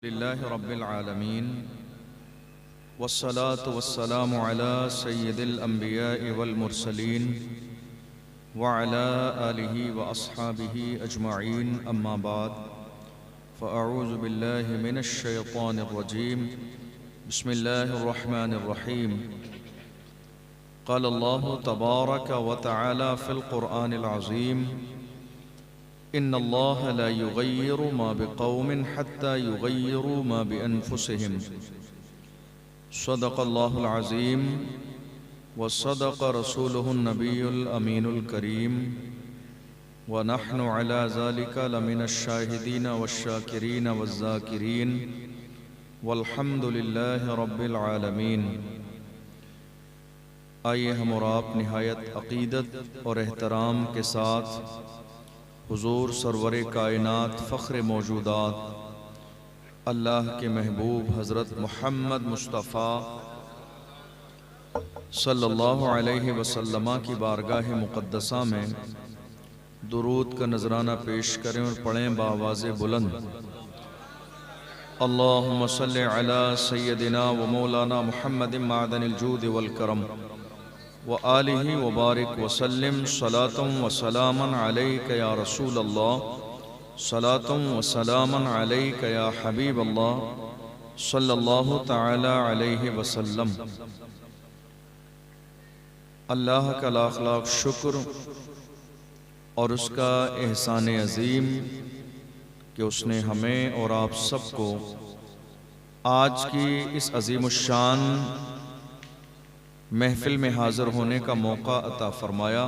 लिल्लाहि रब्बिल आलमीन वस्सलातु वस्सलामु अला सय्यिदिल अंबिया'i वल मुरसलीन व अला आलिहि व अस्हाबिहि अजमईन अम्मा बाद फ़अऊज़ु बिल्लाहि मिनश शैतानिर रजीम बिस्मिल्लाहिर रहमानिर रहीम क़ाल अल्लाहु तबारक व तआला फ़िल क़ुरआनिल अज़ीम इन्नल्लाह ला युग़य्यिरु मा बिक़ौमिन हत्ता युग़य्यिरु मा बिअन्फुसिहिम सदक़ल्लाहुल अज़ीम व सदक़ रसूलुहुन नबियुल अमीनुल करीम व नहनु अला ज़ालिका लमिनश शाहिदीन वश्शाकिरीन वज़्ज़ाकिरीन वल्हम्दुलिल्लाहि रब्बिल आलमीन। आइए हम और आप निहायत अक़ीदत और एहतराम के साथ हुज़ूर सरवरे कायनात फ़ख्र मौजूदात अल्लाह के महबूब हज़रत मुहम्मद मुस्तफ़ा सल्लल्लाहु अलैहि वसल्लम की बारगाह मुक़द्दसा में दुरूद का नजराना पेश करें और पढ़ें बावाज़े बुलंद। अल्लाहुम्मा सल्लि अला सय्यदिना व मौलाना मुहम्मदिन मादनिल जूद वल करम व आलिहि व बारिक वसल्लिम सलातुम व सलामन अलैका या रसूल अल्लाह सलातुम व सलामन अलैका या हबीब अल्लाह सल्लल्लाहु तआला अलैहि वसल्लम। अल्लाह का लाख लाख शुक्र और उसका एहसान अज़ीम कि उसने हमें और आप सबको आज की इस अज़ीमुश्शान महफिल में हाज़िर होने का मौका अता फ़रमाया।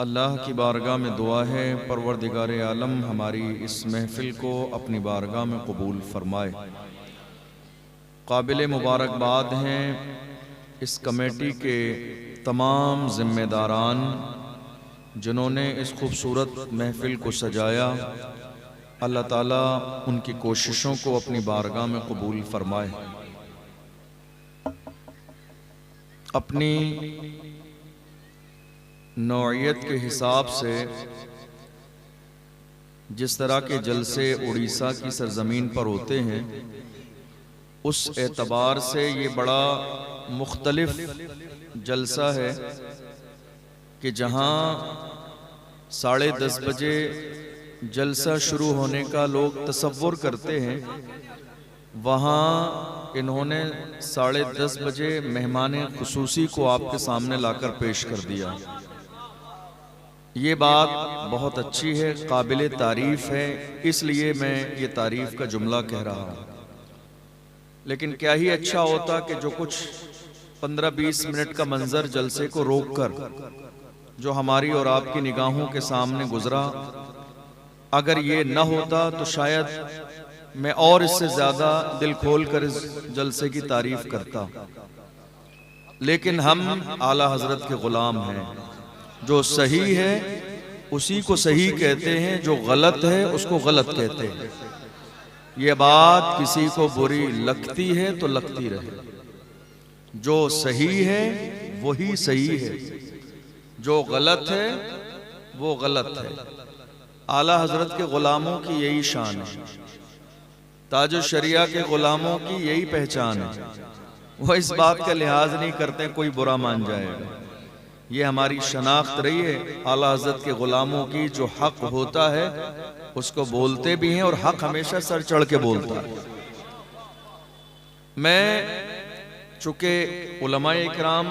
अल्लाह की बारगाह में दुआ है परवरदिगार आलम हमारी इस महफिल को अपनी बारगाह में कबूल फ़रमाए। काबिल मुबारकबाद हैं इस कमेटी के तमाम ज़िम्मेदारान जिन्होंने इस खूबसूरत महफिल को सजाया। अल्लाह ताला उनकी कोशिशों को अपनी बारगाह में कबूल फ़रमाए। अपनी नौइयत के हिसाब से जिस तरह के जलसे उड़ीसा की सरजमीन पर होते हैं उस एतबार से ये बड़ा मुख्तलिफ जलसा है कि जहाँ 10:30 बजे जलसा शुरू होने का लोग तसव्वुर करते हैं वहाँ इन्होंने 10:30 बजे मेहमान खुसूसी को आपके सामने लाकर पेश कर दिया। ये बात बहुत अच्छी है, काबिल तारीफ़ है, इसलिए मैं ये तारीफ़ का जुमला कह रहा हूँ। लेकिन क्या ही अच्छा होता कि जो कुछ 15-20 मिनट का मंजर जलसे को रोककर जो हमारी और आपकी निगाहों के सामने गुजरा, अगर ये न होता तो शायद मैं और इससे ज़्यादा दिल खोल कर इस जलसे की तारीफ करता। लेकिन हम आला हजरत के गुलाम हैं। जो सही है उसी को सही कहते हैं, जो गलत है उसको गलत कहते हैं। ये बात किसी को बुरी लगती है तो लगती रहे। जो सही है वही सही है, जो गलत है वो गलत है। आला हजरत के गुलामों की यही शान है, ताजो शरिया के गुलामों की यही पहचान है। वह इस बात का लिहाज नहीं करते कोई बुरा मान जाएगा। ये हमारी शनाख्त रही है आला हज़रत के गुलामों की। जो हक होता है उसको बोलते भी हैं और हक हमेशा सर चढ़ के बोलता है। मैं चूँकि उलमाए इकराम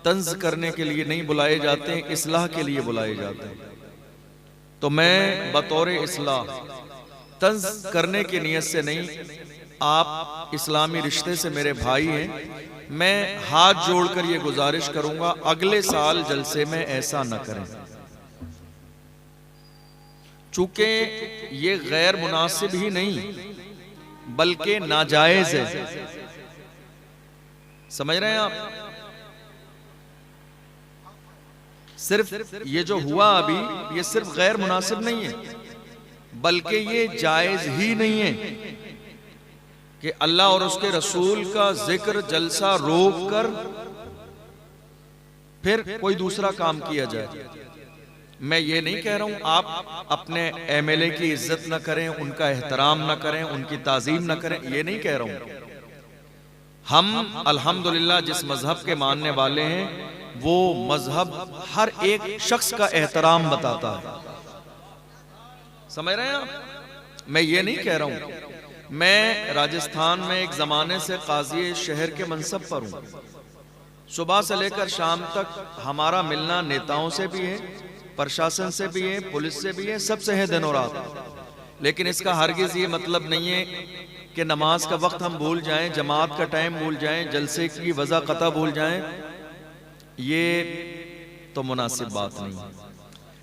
तंज करने के लिए नहीं बुलाए जाते हैं, इस्लाह के लिए बुलाए जाते हैं, तो मैं बतौर इस्लाह तंज करने की नीयत से नहीं, आप इस्लामी रिश्ते से मेरे भाई हैं, मैं हाथ जोड़कर ये गुजारिश करूंगा अगले साल जलसे में ऐसा न करें। चूंकि ये गैर मुनासिब ही नहीं बल्कि नाजायज है। समझ रहे हैं आप? सिर्फ ये जो हुआ अभी ये सिर्फ गैर मुनासिब नहीं है बल्कि ये जायज ही नहीं है कि अल्लाह और उसके रसूल का जिक्र जलसा रोक कर फिर कोई दूसरा काम किया जाए। मैं ये नहीं कह रहा हूं आप अपने एमएलए की इज्जत न करें, उनका एहतराम न करें, उनकी ताजीम न करें, ये नहीं कह रहा हूं। हम अल्हम्दुलिल्लाह जिस मजहब के मानने वाले हैं वो मजहब हर एक शख्स का एहतराम बताता है। समझ रहे हैं आप? मैं ये नहीं कह रहा हूं। मैं राजस्थान में एक जमाने से काजी शहर के मनसब पर हूं। सुबह से लेकर शाम तक हमारा मिलना नेताओं से भी है, प्रशासन से भी है, पुलिस से भी है, सबसे है दिनों रात। लेकिन इसका हरगिज ये मतलब नहीं है कि नमाज का वक्त हम भूल जाएं, जमात का टाइम भूल जाएं, जलसे की वजह कता भूल जाएं। ये तो मुनासिब बात नहीं है।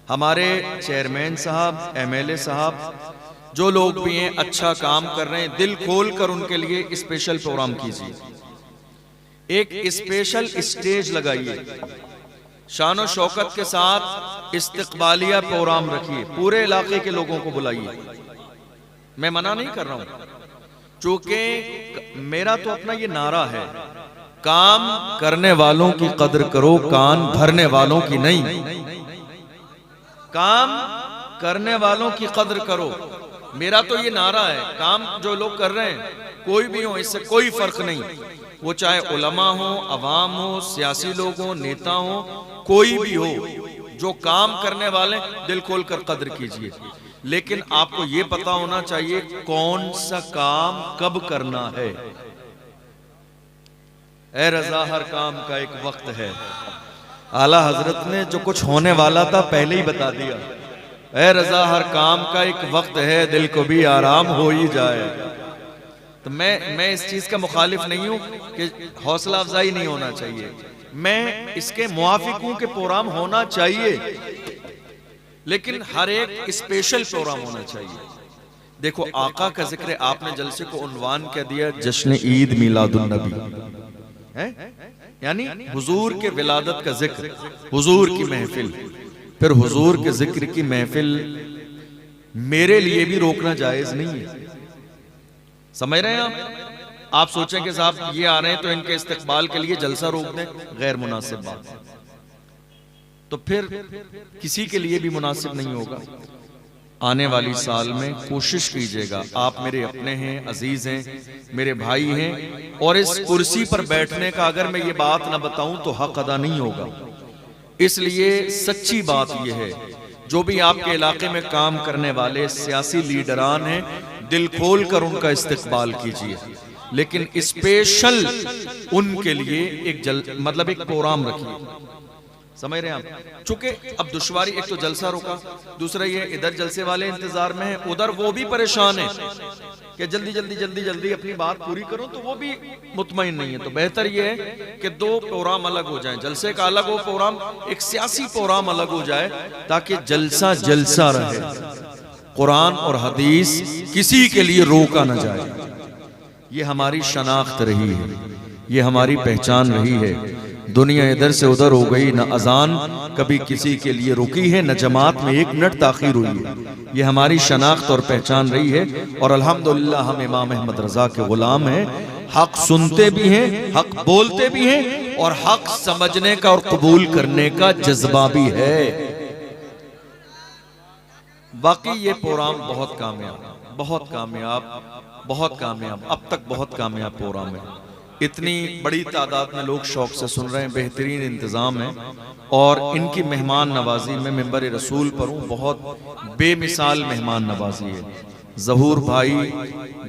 हमारे चेयरमैन साहब, एमएलए साहब, जो लोग भी हैं अच्छा काम कर रहे हैं, दिल खोल कर उनके लिए स्पेशल प्रोग्राम कीजिए, एक स्पेशल स्टेज लगाइए, शान शौकत के साथ इस्तकबालिया प्रोग्राम रखिए, पूरे इलाके के लोगों को बुलाइए। मैं मना नहीं कर रहा हूं, चूंकि मेरा तो अपना ये नारा है, काम करने वालों की कदर करो, कान भरने वालों की नहीं। काम करने वालों की कदर करो, मेरा तो ये नारा है। काम जो लोग कर रहे हैं कोई भी हो, इससे कोई फर्क नहीं, वो चाहे उलमा हो, अवाम हो, सियासी लोग हो, नेता हो, कोई भी हो, जो काम करने वाले दिल खोल कर कदर कीजिए। लेकिन आपको ये पता होना चाहिए कौन सा काम कब करना है। ए रजा, हर काम का एक वक्त है। आला हजरत ने जो कुछ होने वाला था पहले ही बता दिया। ए रजा, हर काम का एक वक्त है, दिल को भी आराम हो ही जाए। तो मैं इस चीज का मुखालिफ नहीं हूं कि हौसला अफजाई नहीं होना चाहिए, मैं इसके मुआफिक हूं कि प्रोग्राम होना चाहिए, लेकिन हर एक स्पेशल प्रोग्राम होना चाहिए। देखो, आका का जिक्र, आपने जलसे को उन्वान क्या दिया, जश्न ईद मिलादुन नबी है, यानी हुजूर के विलादत का जिक्र, हुजूर की महफिल। फिर हुजूर के जिक्र की महफिल मेरे लिए भी रोकना जायज नहीं है। समझ रहे हैं आप सोचें कि साहब ये आ रहे हैं तो इनके इस्तकबाल के लिए जलसा रोक दें, गैर मुनासिब बात। तो फिर किसी के लिए भी मुनासिब नहीं होगा। आने वाली साल में कोशिश कीजिएगा, आप मेरे अपने हैं, अजीज हैं, मेरे भाई हैं, और इस कुर्सी पर बैठने का अगर मैं ये बात ना बताऊं तो हक अदा नहीं होगा। इसलिए सच्ची बात यह है, जो भी आपके इलाके में काम करने वाले सियासी लीडरान हैं, दिल खोल कर उनका इस्तकबाल कीजिए, लेकिन स्पेशल उनके लिए एक प्रोग्राम रखिए। समझ रहे हैं आप? चूंकि अब दुश्वारी, एक तो जलसा रोका, दूसरा ये इधर जलसे वाले इंतजार में हैं, उधर वो भी परेशान है कि जल्दी जल्दी जल्दी जल्दी अपनी बात पूरी करो, तो वो भी मुतमईन नहीं है। तो बेहतर ये है कि दो प्रोग्राम अलग हो जाएं, जलसे का अलग हो प्रोग्राम, एक सियासी प्रोग्राम अलग हो जाए, ताकि जलसा जलसा रहे, कुरान और हदीस किसी के लिए रोका न जाए। ये हमारी शनाख्त रही है, ये हमारी पहचान रही है। दुनिया इधर से उधर हो गई, न अजान कभी किसी के लिए रुकी है, न जमात में 1 मिनट ताखीर हुई है। ये हमारी शनाख्त और पहचान रही है, और अल्हम्दुलिल्लाह हम इमाम अहमद रजा के गुलाम हैं। हक सुनते भी हैं, हक बोलते भी हैं, और हक समझने का और कबूल करने का जज्बा भी है। बाकी ये प्रोग्राम बहुत कामयाब, बहुत कामयाब, बहुत कामयाब, अब तक बहुत कामयाब प्रोग्राम है। इतनी बड़ी तादाद में लोग शौक से सुन रहे हैं, बेहतरीन इंतजाम है, और इनकी मेहमान नवाजी में मिंबर रसूल पर हूँ, बहुत बेमिसाल मेहमान नवाजी है। ज़हूर भाई,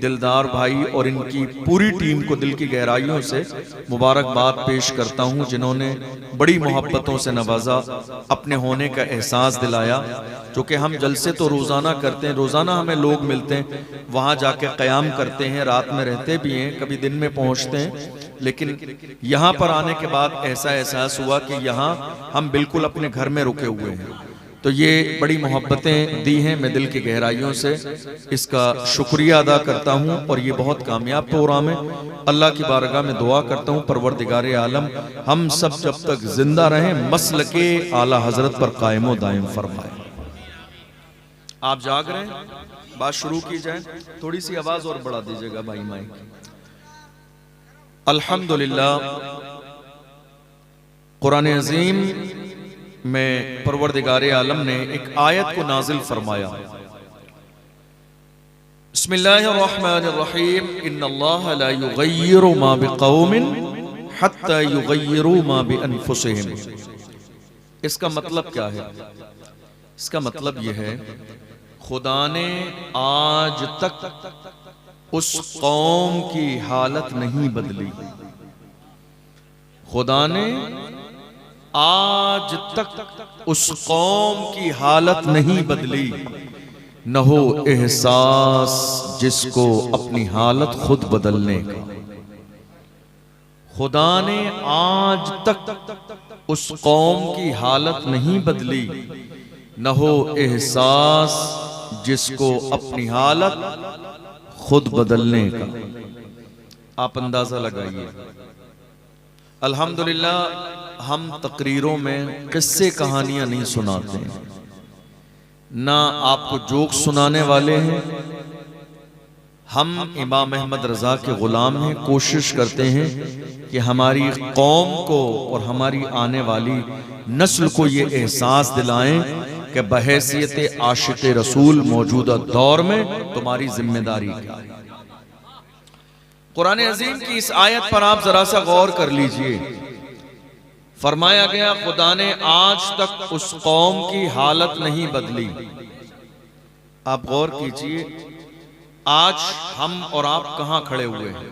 दिलदार भाई और इनकी पूरी टीम को दिल की गहराइयों से मुबारकबाद पेश करता हूँ, जिन्होंने बड़ी मोहब्बतों से नवाजा, अपने होने का एहसास दिलाया। क्योंकि हम जलसे तो रोज़ाना करते हैं, रोज़ाना हमें लोग मिलते हैं, वहाँ जाके क़याम करते हैं, रात में रहते भी हैं, कभी दिन में पहुँचते हैं, लेकिन यहाँ पर आने के बाद ऐसा एहसास हुआ कि यहाँ हम बिल्कुल अपने घर में रुके हुए हैं। तो ये बड़ी मोहब्बतें दी हैं, मैं दिल की गहराइयों से इसका शुक्रिया अदा करता हूँ। और ये बहुत कामयाब प्रोग्राम है। अल्लाह की बारगाह में दुआ करता हूँ, परवरदिगार आलम हम सब जब तक जिंदा रहें मसलके आला हजरत पर कायम व दायम फरमाए। आप जाग रहे हैं, बात शुरू की जाए, थोड़ी सी आवाज और बढ़ा दीजिएगा भाई माइक। अल्हम्दुलिल्लाह, कुरान अजीम में परवरदिगारे आलम ने एक आयत को नाजिल फरमाया। बिस्मिल्लाहिर्रहमानिर्रहीम, इन्नल्लाह ला युगय्यिरु मा बिक़ौमिन हत्ता युगय्यिरु मा बिअनफुसिहिम। इसका मतलब क्या है? इसका मतलब यह है, खुदा ने आज तक उस कौम की हालत नहीं बदली। खुदा ने आज तक उस कौम की हालत नहीं बदली, न हो एहसास जिसको अपनी हालत खुद बदलने का। खुदा ने आज तक उस कौम की हालत नहीं बदली, न हो एहसास जिसको अपनी हालत खुद बदलने का। आप अंदाजा लगाइए। अल्हम्दुलिल्लाह हम तकरीरों में किस्से कहानियां नहीं सुनाते हैं, ना आपको जोक सुनाने वाले हैं। हम इमाम अहमद रजा के गुलाम हैं। कोशिश करते हैं कि हमारी कौम को और हमारी आने वाली नस्ल को ये एहसास दिलाएं कि बहैसियत आशिक रसूल मौजूदा दौर में तुम्हारी जिम्मेदारी क्या है। कुरान अजीम की इस आयत पर आप जरा सा गौर कर लीजिए। फरमाया गया, खुदा ने आज तक उस कौम की हालत नहीं बदली। आप गौर कीजिए, आज हम और आप कहां खड़े हुए हैं?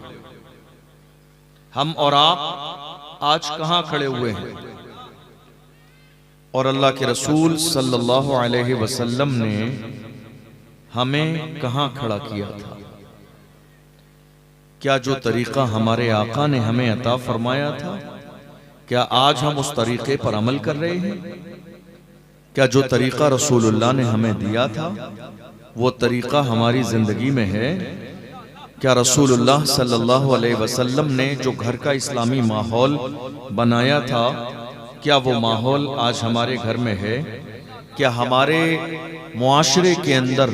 हम और आप आज कहां खड़े हुए हैं? और अल्लाह के रसूल सल्लल्लाहु अलैहि वसल्लम ने हमें कहां खड़ा किया था? क्या जो तरीका हमारे आका ने हमें अता फरमाया था, क्या आज हम उस तरीके पर अमल कर रहे हैं? क्या जो तरीका रसूलुल्लाह ने हमें दिया था वो तरीका हमारी जिंदगी में है? क्या रसूलुल्लाह सल्लल्लाहु अलैहि वसल्लम ने जो घर का इस्लामी माहौल बनाया था, क्या वो माहौल आज हमारे घर में है? क्या हमारे मुआशरे के अंदर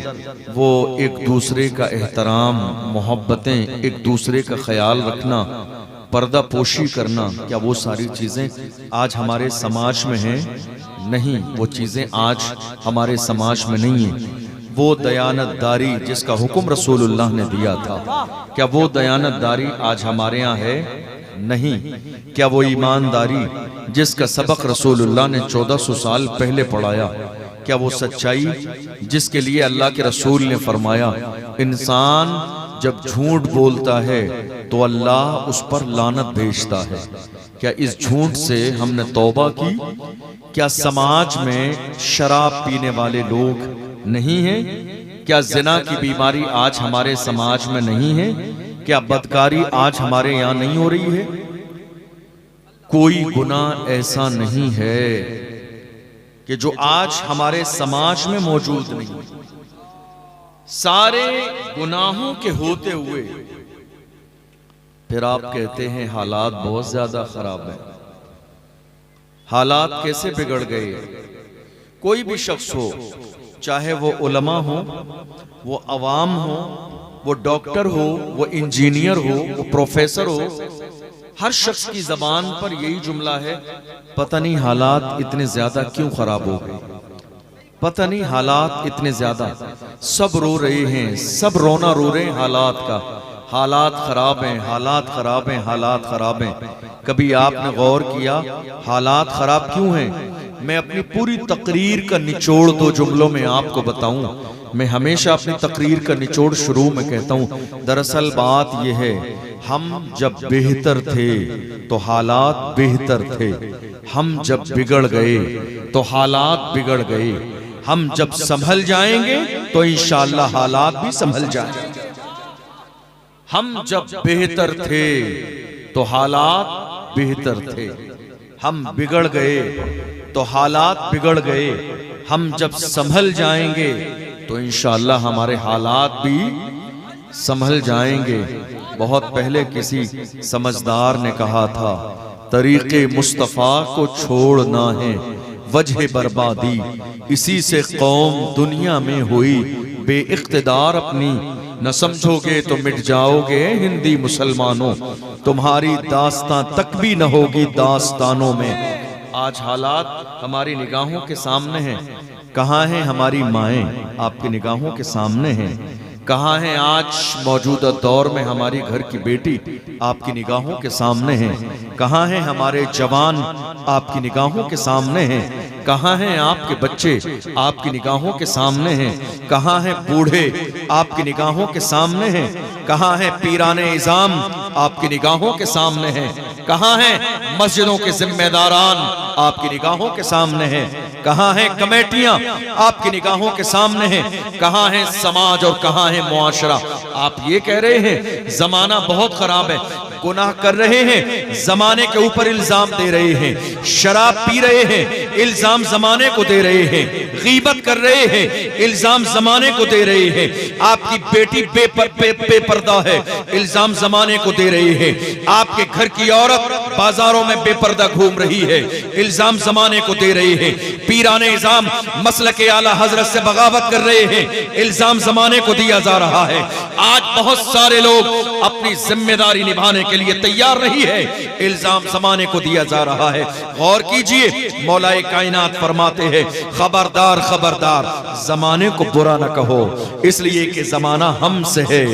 वो एक दूसरे का एहतराम, मोहब्बतें, एक दूसरे का ख्याल रखना, पर्दा पोशी करना, क्या वो सारी चीजें आज हमारे समाज में हैं? नहीं, वो चीजें आज हमारे समाज में नहीं है। वो दयानतदारी जिसका हुक्म रसूलुल्लाह ने दिया था, क्या वो दयानतदारी आज हमारे यहाँ है? नहीं। क्या वो ईमानदारी जिसका सबक रसूलुल्लाह ने 1400 साल पहले पढ़ाया, क्या वो सच्चाई जिसके लिए अल्लाह के रसूल ने फरमाया इंसान जब झूठ बोलता है तो अल्लाह उस पर लानत भेजता है, क्या इस झूठ से हमने तौबा की? क्या समाज में शराब पीने वाले लोग नहीं है? क्या जिना की बीमारी आज हमारे समाज में नहीं है? क्या बदकारी आज हमारे यहाँ नहीं हो रही है? कोई गुनाह ऐसा नहीं है कि जो आज हमारे समाज में मौजूद नहीं। सारे गुनाहों के होते हुए फिर आप कहते हैं हालात बहुत ज्यादा खराब हैं। हालात कैसे बिगड़ गए? कोई भी शख्स हो, चाहे वो उलमा हो, वो अवाम हो, वो डॉक्टर हो, वो इंजीनियर हो, वो प्रोफेसर हो, हर शख्स की जबान पर यही जुमला है, पता नहीं हालात इतने ज्यादा क्यों खराब हो गए, पता नहीं हालात इतने ज्यादा। सब रो रहे हैं, सब रोना रो रहे हैं हालात का। हालात खराब हैं, हालात खराब हैं, हालात खराब हैं। कभी आपने गौर किया हालात खराब क्यों हैं? मैं अपनी पूरी तकरीर का निचोड़ दो जुमलों में आपको बताऊं। मैं हमेशा अपनी तकरीर का निचोड़ शुरू में कहता हूं, दरअसल बात यह है, हम जब बेहतर थे तो हालात बेहतर थे, हम जब बिगड़ गए तो हालात बिगड़ गए, हम जब संभल जाएंगे तो इंशाअल्लाह हालात भी संभल जाएंगे। हम जब बेहतर थे तो हालात बेहतर थे, हम बिगड़ गए तो हालात बिगड़ गए, हम जब संभल जाएंगे तो इंशाअल्लाह हमारे हालात भी संभल जाएंगे। बहुत पहले किसी समझदार ने कहा था, तरीके मुस्तफा को छोड़ना है वजह बर्बादी, इसी से कौम दुनिया में हुई बेइख्तिदार अपनी, न समझोगे तो मिट जाओगे हिंदी मुसलमानों, तुम्हारी दास्तां तक भी न होगी दास्तानों में। आज हालात हमारी निगाहों के सामने हैं। कहाँ हैं हमारी माएँ, आपकी निगाहों के सामने हैं। कहाँ हैं आज मौजूदा दौर में हमारी घर की बेटी, आपकी निगाहों के सामने हैं। कहाँ हैं हमारे जवान, आपकी निगाहों के सामने हैं। कहाँ हैं आपके बच्चे, आपकी निगाहों के सामने हैं। कहाँ हैं बूढ़े, आपकी निगाहों के सामने हैं। कहाँ हैं पीराने इज़ाम, आपकी निगाहों के सामने हैं। कहाँ हैं मस्जिदों के जिम्मेदारान, आपकी निगाहों के सामने हैं। कहाँ हैं कमेटियां, आपकी निगाहों के सामने हैं। कहाँ हैं समाज और कहाँ है मुआशरा। आप ये कह रहे हैं जमाना बहुत खराब है, गुनाह कर रहे हैं, जमाने के ऊपर इल्जाम दे रहे हैं। शराब पी रहे हैं, इल्जाम जमाने को दे रहे हैं। गीबत कर रहे हैं, इल्जाम जमाने को दे रहे हैं। आपकी बेटी बेपर्दा है, इल्जाम जमाने को दे रहे हैं। आपके घर की औरत बाजारों में बेपर्दा घूम रही है, इल्जाम जमाने को दे रहे हैं। पीराने इज़ाम मसलक आला हजरत से बगावत कर रहे हैं, इल्जाम जमाने को दिया जा रहा है। आज बहुत सारे लोग अपनी जिम्मेदारी निभाने के लिए तैयार नहीं है, इल्जाम जमाने को दिया जा रहा है। गौर कीजिए, मौलाए कायनात फरमाते हैं खबरदार खबरदार, जमाने को बुरा न कहो, इसलिए कि जमाना हमसे है,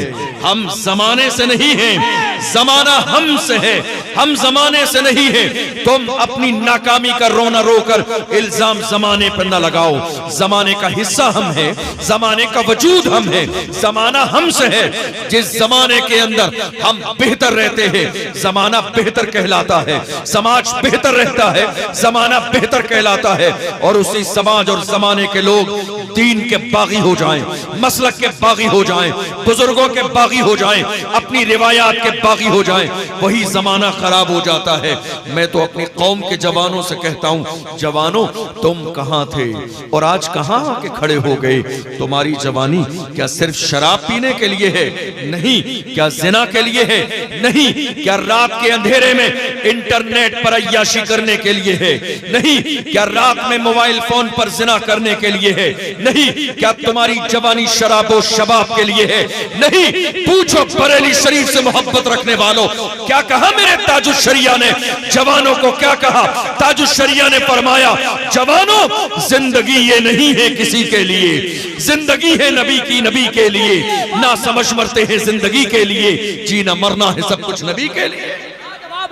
हम जमाने से नहीं हैं। जमाना हमसे है, हम जमाने से नहीं है। तुम अपनी नाकामी का रोना रोकर इल्जाम जमाने पर न लगाओ। जमाने का हिस्सा हम हैं, जमाने का वजूद हम हैं, जमाना हमसे है। जिस जमाने के अंदर हम बेहतर रहते हैं, जमाना बेहतर कहलाता है। समाज बेहतर रहता है, जमाना बेहतर कहलाता है। और उसी समाज और जमाने के लोग दीन के बागी हो जाएं, मसलक के बागी हो जाएं, बुजुर्गों के बागी हो जाएं, अपनी रिवायात के बागी हो जाएं, वही जमाना खराब हो जाता है। मैं तो अपनी कौम के जवानों से कहता हूं, जवानों तुम कहां थे और आज कहां आके खड़े हो गए? तुम्हारी जवानी क्या सिर्फ शराब पीने के लिए है? नहीं। क्या जिना के लिए है? नहीं। क्या रात के अंधेरे में इंटरनेट पर अय्याशी करने के लिए है? नहीं। क्या रात में मोबाइल फोन पर जिना करने के लिए है? नहीं। क्या तुम्हारी जवानी शराबो शबाब के लिए है? नहीं। पूछो बरेली शरीफ से मोहब्बत रखने वालों, क्या कहा मेरे ताजुल शरिया ने? जवानों को क्या कहा? ताजुल शरिया ने फरमाया, जवानों जिंदगी ये नहीं है किसी के लिए, जिंदगी है नबी की, नबी के लिए। ना समझ मरते हैं जिंदगी के लिए, जीना मरना है सब कुछ नबी के लिए।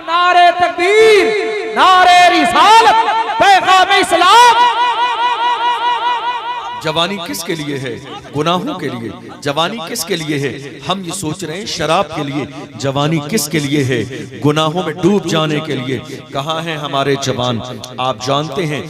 नारे तकबीर, नारे रिसालत, पैगाम इस्लाम। जवानी किसके लिए है? गुनाहों के लिए। जवानी किसके लिए है? हम ये सोच रहे हैं शराब के लिए। जवानी किसके लिए है? गुनाहों में डूब जाने के लिए। कहाँ हैं हमारे जवान? आप जानते हैं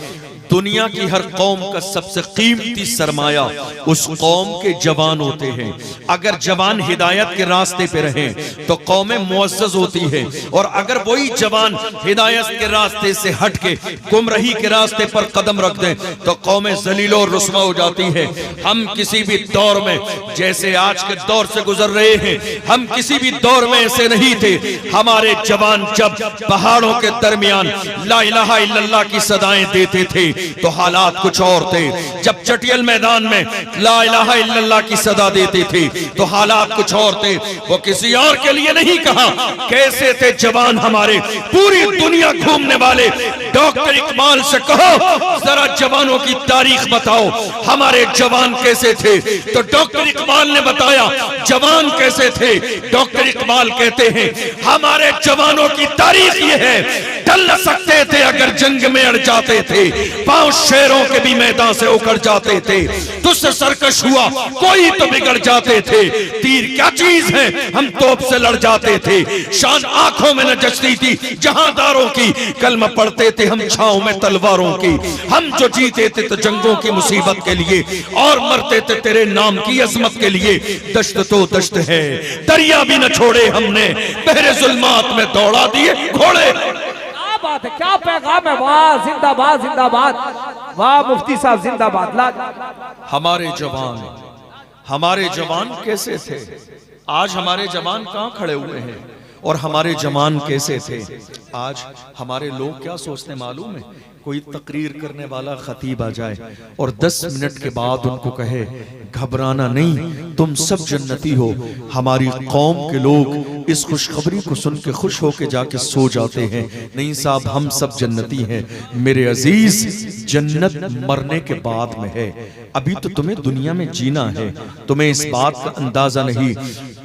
दुनिया की हर कौम का सबसे कीमती सरमाया उस कौम के जवान होते हैं। अगर जवान हिदायत के रास्ते पे रहें तो कौमें मुअज़्ज़ज़ होती है, और अगर वही जवान हिदायत के रास्ते से हट के गुमराही के रास्ते पर कदम रख दें तो कौमें ज़लील और रुस्वा हो जाती हैं। हम किसी भी दौर में, जैसे आज के दौर से गुजर रहे हैं, हम किसी भी दौर में ऐसे नहीं थे। हमारे जवान जब पहाड़ों के दरमियान ला इलाहा इल्लल्लाह की सदाएं देते थे तो हालात कुछ और थे। जब चटियल मैदान में ला इलाहा इल्लल्लाह की सदा देते थे तो हालात कुछ और थे। वो किसी और के लिए नहीं कहा। कैसे थे जवान हमारे? पूरी दुनिया घूमने वाले डॉक्टर इकबाल से कहो जरा जवानों की तारीख बताओ, हमारे जवान कैसे थे? तो डॉक्टर इकबाल ने बताया जवान कैसे थे। डॉक्टर इकबाल कहते हैं हमारे जवानों की तारीख ये है, टल न सकते थे अगर जंग में अड़ जाते थे, पांव शेरों के भी मैदान से उखड़ जाते थे, तुझसे सरकश हुआ कोई तो बिगड़ जाते थे, तीर क्या चीज है हम तोप से लड़ जाते थे, शान आंखों में न जचती थी जहांदारों की, कलमा पढ़ते थे हम छांव में तलवारों की, हम जो जीते थे तो जंगों की मुसीबत के लिए और मरते थे तेरे नाम की अजमत के लिए। दश्त तो दश्त है दरिया भी न छोड़े हमने, बहरे जुल्मात में दौड़ा दिए घोड़े। बात है, क्या पैगाम है। वाह जिंदाबाद जिंदाबाद, वाह मुफ्ती साहब जिंदाबाद। हमारे जवान कैसे थे? आज हमारे जवान कहाँ खड़े हुए हैं? और हमारे जवान कैसे थे? आज हमारे लोग क्या सोचते मालूम है? कोई तकरीर करने वाला खतीब आ जाए और 10 मिनट के बाद उनको कहे घबराना नहीं, तुम सब जन्नती हो। हमारी कौम के लोग इस खुशखबरी को सुन के खुश होके जाके सो जाते हैं। नहीं साहब, हम सब जन्नती हैं मेरे अजीज। जन्नत मरने के बाद में है, अभी तो तुम्हें दुनिया में जीना है। तुम्हें इस बात का अंदाजा नहीं,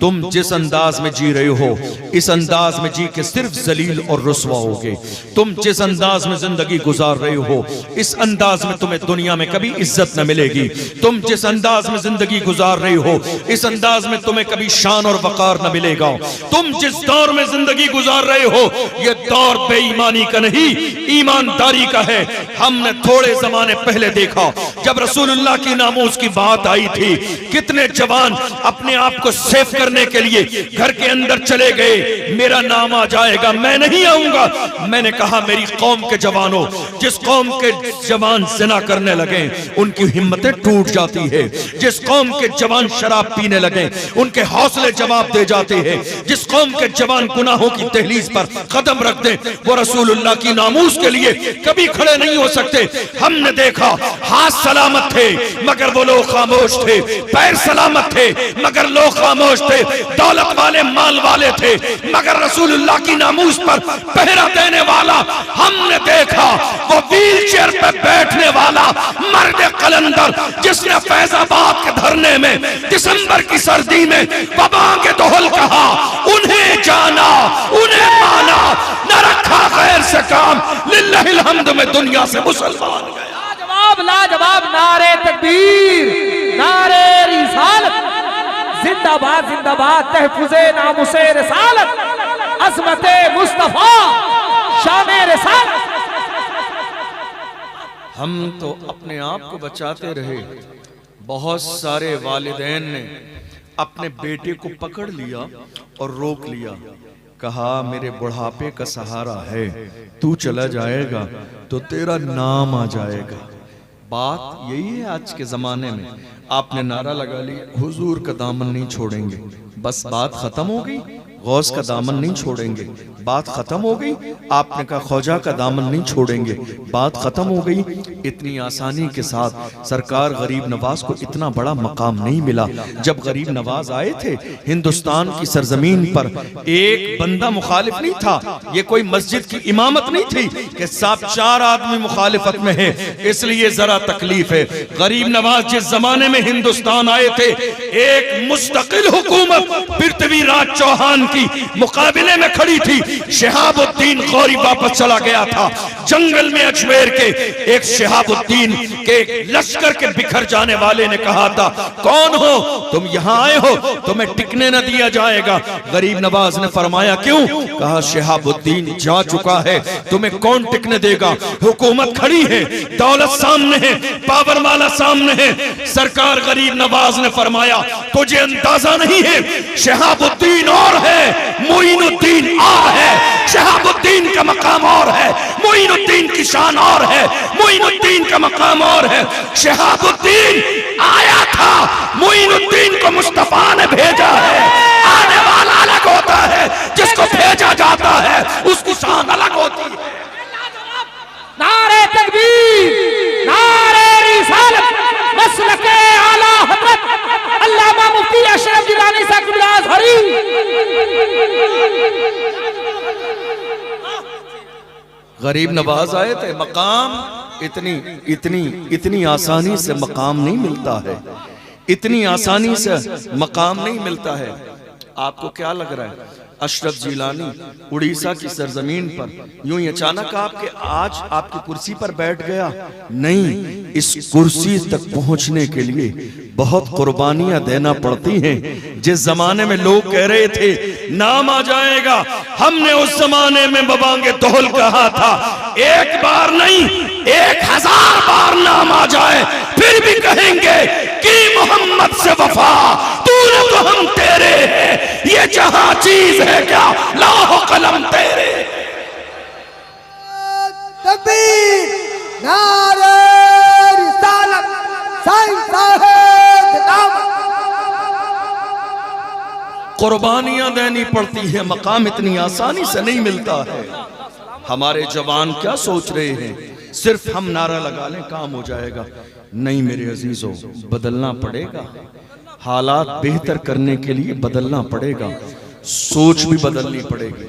तुम जिस अंदाज में जी रहे हो इस अंदाज में जी के सिर्फ जलील और रुसवा होगे। तुम जिस अंदाज में जिंदगी गुजार रहे हो इस अंदाज में तुम्हें दुनिया में कभी इज्जत न मिलेगी। तुम जिस अंदाज में जिंदगी गुजार रहे हो इस अंदाज में तुम्हें कभी शान और वकार न मिलेगा। तुम जिस दौर में जिंदगी गुजार रहे हो यह दौर बेईमानी का नहीं, ईमानदारी का है। हमने थोड़े जमाने पहले देखा जब रसूलुल्लाह की नामूस की बात आई थी, कितने जवान अपने आप को सेफ करने के लिए घर के अंदर चले गए। मेरा नाम आ जाएगा, मैं नहीं आऊंगा। मैंने कहा मेरी कौम के जवानों, जिस कौम के जवान जिना करने लगे उनकी हिम्मतें टूट जाती है। जिस कौम के जवान शराब पीने लगे उनके हौसले जवाब दे जाते हैं। जिस कौम के जवान गुनाहों की दहलीज पर कदम रख दे वो रसूलुल्लाह की नामूस के लिए कभी खड़े नहीं हो सकते। हमने देखा हाथ सलामत थे मगर वो लोग खामोश थे, पैर सलामत थे मगर लोग खामोश थे, दौलत वाले माल वाले थे मगर रसूलुल्लाह की नामूस पर पहरा देने वाला हमने देखा। वो व्हील चेयर पे बैठने वाला मर्द कलंदर जिसने फैजाबाद के धरने में दिसंबर की सर्दी में वबा के दोहल कहा, उन्हें जाना उन्हें माना, न रखा गैर से काम, लिल्लाहिल हम्द में दुनिया से मुसलमान गया। लाजवाब लाजवाब, नारे तकबीर, नारे रिसालत, जिंदाबाद जिंदाबाद, तहफुज़े नामुसे रिसालत, अज़मते मुस्तफा, शाने रिसालत। हम तो अपने आप को बचाते रहे, बहुत सारे वालिदैन ने अपने बेटे को पकड़ लिया और रोक लिया, कहा मेरे बुढ़ापे का सहारा है, तू चला जाएगा तो तेरा नाम आ जाएगा। बात यही है आज के जमाने में। आपने नारा लगा लिया हुजूर का दामन नहीं छोड़ेंगे, बस बात खत्म हो गई। गौस का दामन नहीं छोड़ेंगे, बात खत्म हो गई। आपने कहा ख्वाजा का दामन नहीं छोड़ेंगे, बात खत्म हो गई। इतनी आसानी के साथ सरकार गरीब नवाज को इतना बड़ा मकाम नहीं मिला। जब गरीब नवाज आए थे हिंदुस्तान की सरजमीन पर एक बंदा मुखालिफ नहीं था। ये कोई मस्जिद की इमामत नहीं थी कि साहब 4 आदमी मुखालिफत में है इसलिए जरा तकलीफ है। गरीब नवाज जिस जमाने में हिंदुस्तान आए थे एक मुस्तकिल हुकूमत पृथ्वीराज चौहान की मुकाबले में खड़ी थी। शहाबुद्दीन गौरी वापस चला गया था जंगल में। अजमेर के एक शहाबुद्दीन के लश्कर के बिखर जाने वाले ने कहा था, कौन हो तुम, यहाँ आए हो, तुम्हें टिकने न दिया जाएगा। गरीब नवाज ने फरमाया क्यों? कहा शहाबुद्दीन जा चुका है, तुम्हें कौन टिकने देगा। हुकूमत खड़ी है, दौलत सामने है, पावर वाला सामने है। सरकार गरीब नवाज ने फरमाया तुझे अंदाजा नहीं है, शहाबुद्दीन और है, मोइनुद्दीन और है। शहाबुद्दीन का मकाम और है, मोइनुद्दीन की शान और है, मोइनुद्दीन का मकाम और है। शहाबुद्दीन आया था, मोइनुद्दीन को मुस्तफा ने भेजा है। आने वाला अलग होता है, जिसको भेजा जाता है उसकी शान अलग होती है। नारे तकबीर, नारे रिसालत, मसलके आला हज़रत अल्लामा मुफ्ती अशरफ जिलानी साहब अज़हरी। गरीब नवाज आए थे, मकाम इतनी आसानी से मकाम नहीं मिलता है, इतनी आसानी से मकाम नहीं मिलता है। आपको क्या लग रहा है अशरफ जिलानी उड़ीसा की सरजमीन पर यूं ही अचानक आज आपकी कुर्सी पर बैठ गया? नहीं, इस कुर्सी तक पहुंचने के लिए बहुत कुर्बानियां देना पड़ती हैं। जिस जमाने में लोग कह रहे थे नाम आ जाएगा, हमने उस जमाने में बबांगे दोहल कहा था एक बार नहीं 1000 बार नाम आ जाए फिर भी कहेंगे कि मोहम्मद से वफा, तूने तो हम तेरे हैं, ये जहां चीज है क्या लाहो कलम तेरे। तकबीर, नारे रिसालत, साईं साहब दामन। कुर्बानियां देनी पड़ती है, मकाम इतनी आसानी से नहीं मिलता है। हमारे जवान क्या सोच रहे हैं सिर्फ हम नारा लगा लें काम हो जाएगा? नहीं मेरे अजीजों, बदलना पड़ेगा। हालात बेहतर करने के लिए बदलना पड़ेगा। सोच भी बदलनी पड़ेगी,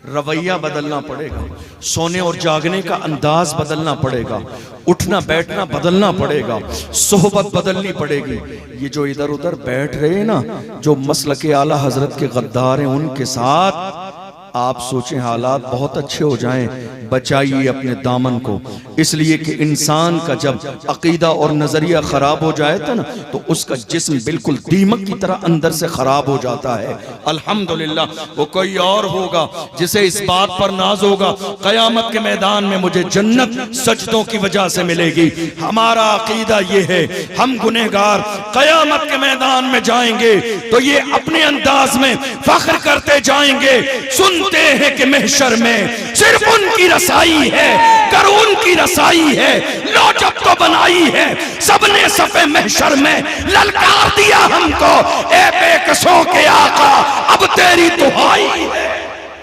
रवैया बदलना पड़ेगा, सोने और जागने का अंदाज बदलना पड़ेगा, उठना बैठना बदलना पड़ेगा, सोहबत बदलनी पड़ेगी। ये जो इधर उधर बैठ रहे हैं ना, जो मसलके आला हजरत के गद्दार हैं, उनके साथ आप सोचें हालात बहुत अच्छे हो जाएं। बचाइए अपने दामन को, इसलिए कि इंसान का जब अकीदा और नजरिया खराब हो जाए था ना, तो उसका जिस्म बिल्कुल दीमक की तरह अंदर से खराब हो जाता है। अल्हम्दुलिल्लाह, वो कोई और होगा जिसे इस बात पर नाज होगा, कयामत के मैदान में मुझे जन्नत सजदों की वजह से मिलेगी। हमारा अकीदा ये है, हम गुनहगार कयामत के मैदान में जाएंगे तो ये अपने अंदाज में फख्र करते जाएंगे, सुनते हैं कि महशर में सिर्फ उनकी रसाई है, कर उनकी रसाई है, लो जब तो बनाई है सबने सफे महशर में, ललकार दिया हमको ए बेकसों के आका, अब तेरी दुहाई है।